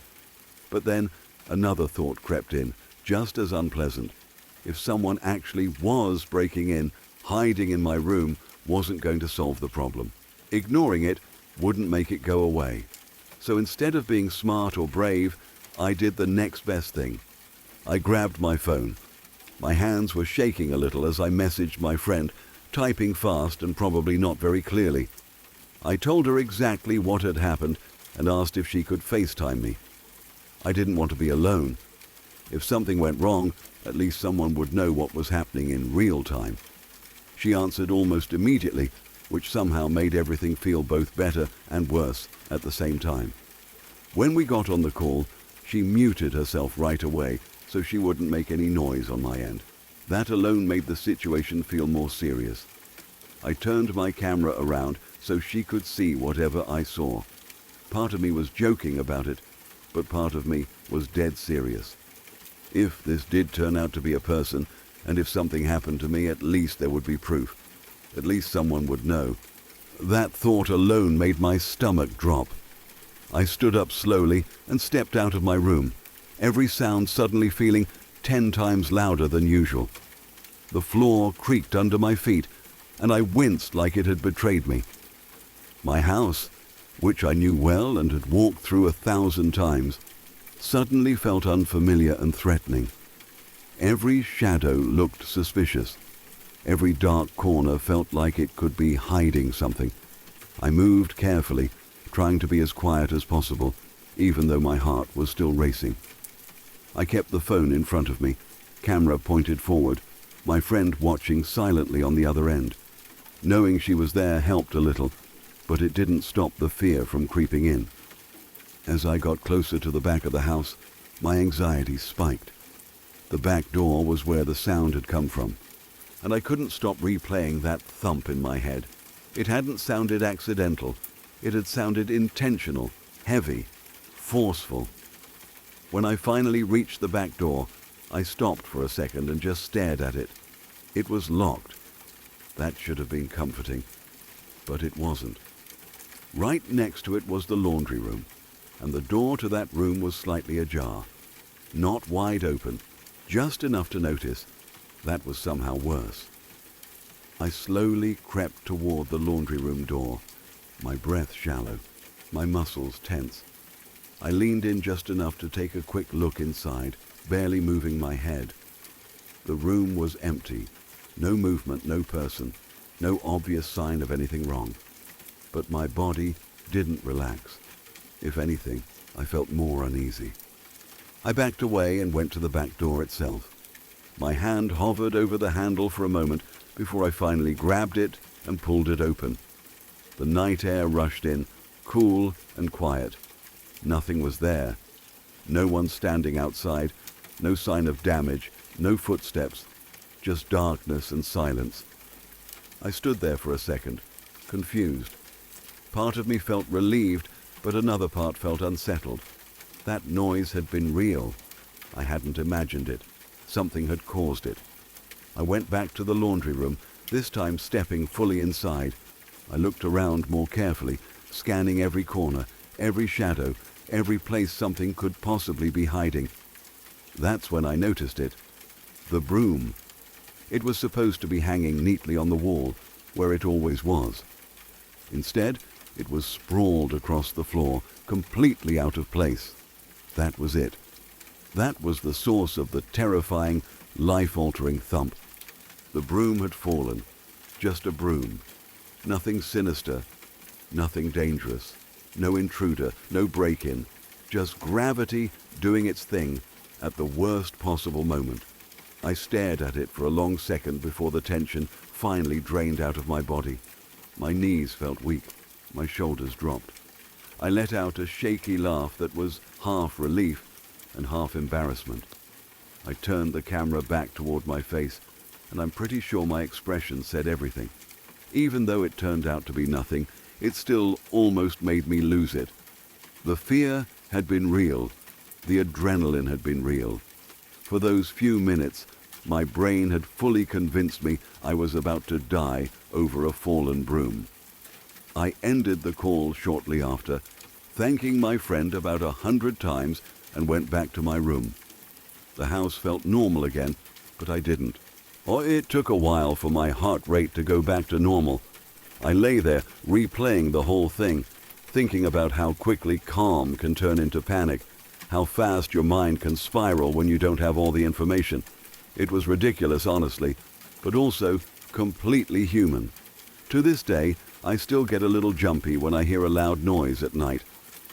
But then another thought crept in, just as unpleasant. If someone actually was breaking in, hiding in my room wasn't going to solve the problem. Ignoring it wouldn't make it go away. So instead of being smart or brave, I did the next best thing. I grabbed my phone. My hands were shaking a little as I messaged my friend, typing fast and probably not very clearly. I told her exactly what had happened and asked if she could FaceTime me. I didn't want to be alone. If something went wrong, at least someone would know what was happening in real time. She answered almost immediately, which somehow made everything feel both better and worse at the same time. When we got on the call, she muted herself right away so she wouldn't make any noise on my end. That alone made the situation feel more serious. I turned my camera around so she could see whatever I saw. Part of me was joking about it, but part of me was dead serious. If this did turn out to be a person, and if something happened to me, at least there would be proof. At least someone would know. That thought alone made my stomach drop. I stood up slowly and stepped out of my room, every sound suddenly feeling 10 times louder than usual. The floor creaked under my feet, and I winced like it had betrayed me. My house, which I knew well and had walked through 1,000 times, suddenly felt unfamiliar and threatening. Every shadow looked suspicious. Every dark corner felt like it could be hiding something. I moved carefully, trying to be as quiet as possible, even though my heart was still racing. I kept the phone in front of me, camera pointed forward, my friend watching silently on the other end. Knowing she was there helped a little, but it didn't stop the fear from creeping in. As I got closer to the back of the house, my anxiety spiked. The back door was where the sound had come from, and I couldn't stop replaying that thump in my head. It hadn't sounded accidental. It had sounded intentional, heavy, forceful. When I finally reached the back door, I stopped for a second and just stared at it. It was locked. That should have been comforting, but it wasn't. Right next to it was the laundry room, and the door to that room was slightly ajar. Not wide open, just enough to notice. That was somehow worse. I slowly crept toward the laundry room door, my breath shallow, my muscles tense. I leaned in just enough to take a quick look inside, barely moving my head. The room was empty. No movement, no person, no obvious sign of anything wrong. But my body didn't relax. If anything, I felt more uneasy. I backed away and went to the back door itself. My hand hovered over the handle for a moment before I finally grabbed it and pulled it open. The night air rushed in, cool and quiet. Nothing was there. No one standing outside, no sign of damage, no footsteps, just darkness and silence. I stood there for a second, confused. Part of me felt relieved, but another part felt unsettled. That noise had been real. I hadn't imagined it. Something had caused it. I went back to the laundry room, this time stepping fully inside. I looked around more carefully, scanning every corner, every shadow, every place something could possibly be hiding. That's when I noticed it. The broom. It was supposed to be hanging neatly on the wall, where it always was. Instead, it was sprawled across the floor, completely out of place. That was it. That was the source of the terrifying, life-altering thump. The broom had fallen. Just a broom. Nothing sinister. Nothing dangerous. No intruder. No break-in. Just gravity doing its thing at the worst possible moment. I stared at it for a long second before the tension finally drained out of my body. My knees felt weak. My shoulders dropped. I let out a shaky laugh that was half relief and half embarrassment. I turned the camera back toward my face and I'm pretty sure my expression said everything. Even though it turned out to be nothing, it still almost made me lose it. The fear had been real. The adrenaline had been real. For those few minutes, my brain had fully convinced me I was about to die over a fallen broom. I ended the call shortly after, thanking my friend about 100 times, and went back to my room. The house felt normal again, but I didn't. Or it took a while for my heart rate to go back to normal. I lay there, replaying the whole thing, thinking about how quickly calm can turn into panic, how fast your mind can spiral when you don't have all the information. It was ridiculous, honestly, but also completely human. To this day, I still get a little jumpy when I hear a loud noise at night.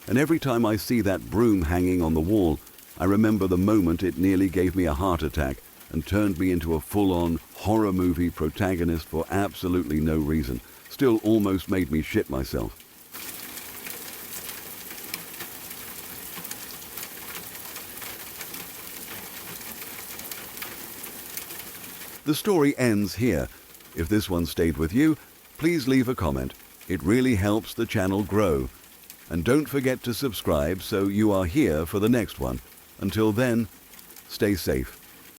And every time I see that broom hanging on the wall, I remember the moment it nearly gave me a heart attack and turned me into a full-on horror movie protagonist for absolutely no reason. Still almost made me shit myself. The story ends here. If this one stayed with you, please leave a comment. It really helps the channel grow. And don't forget to subscribe so you are here for the next one. Until then, stay safe.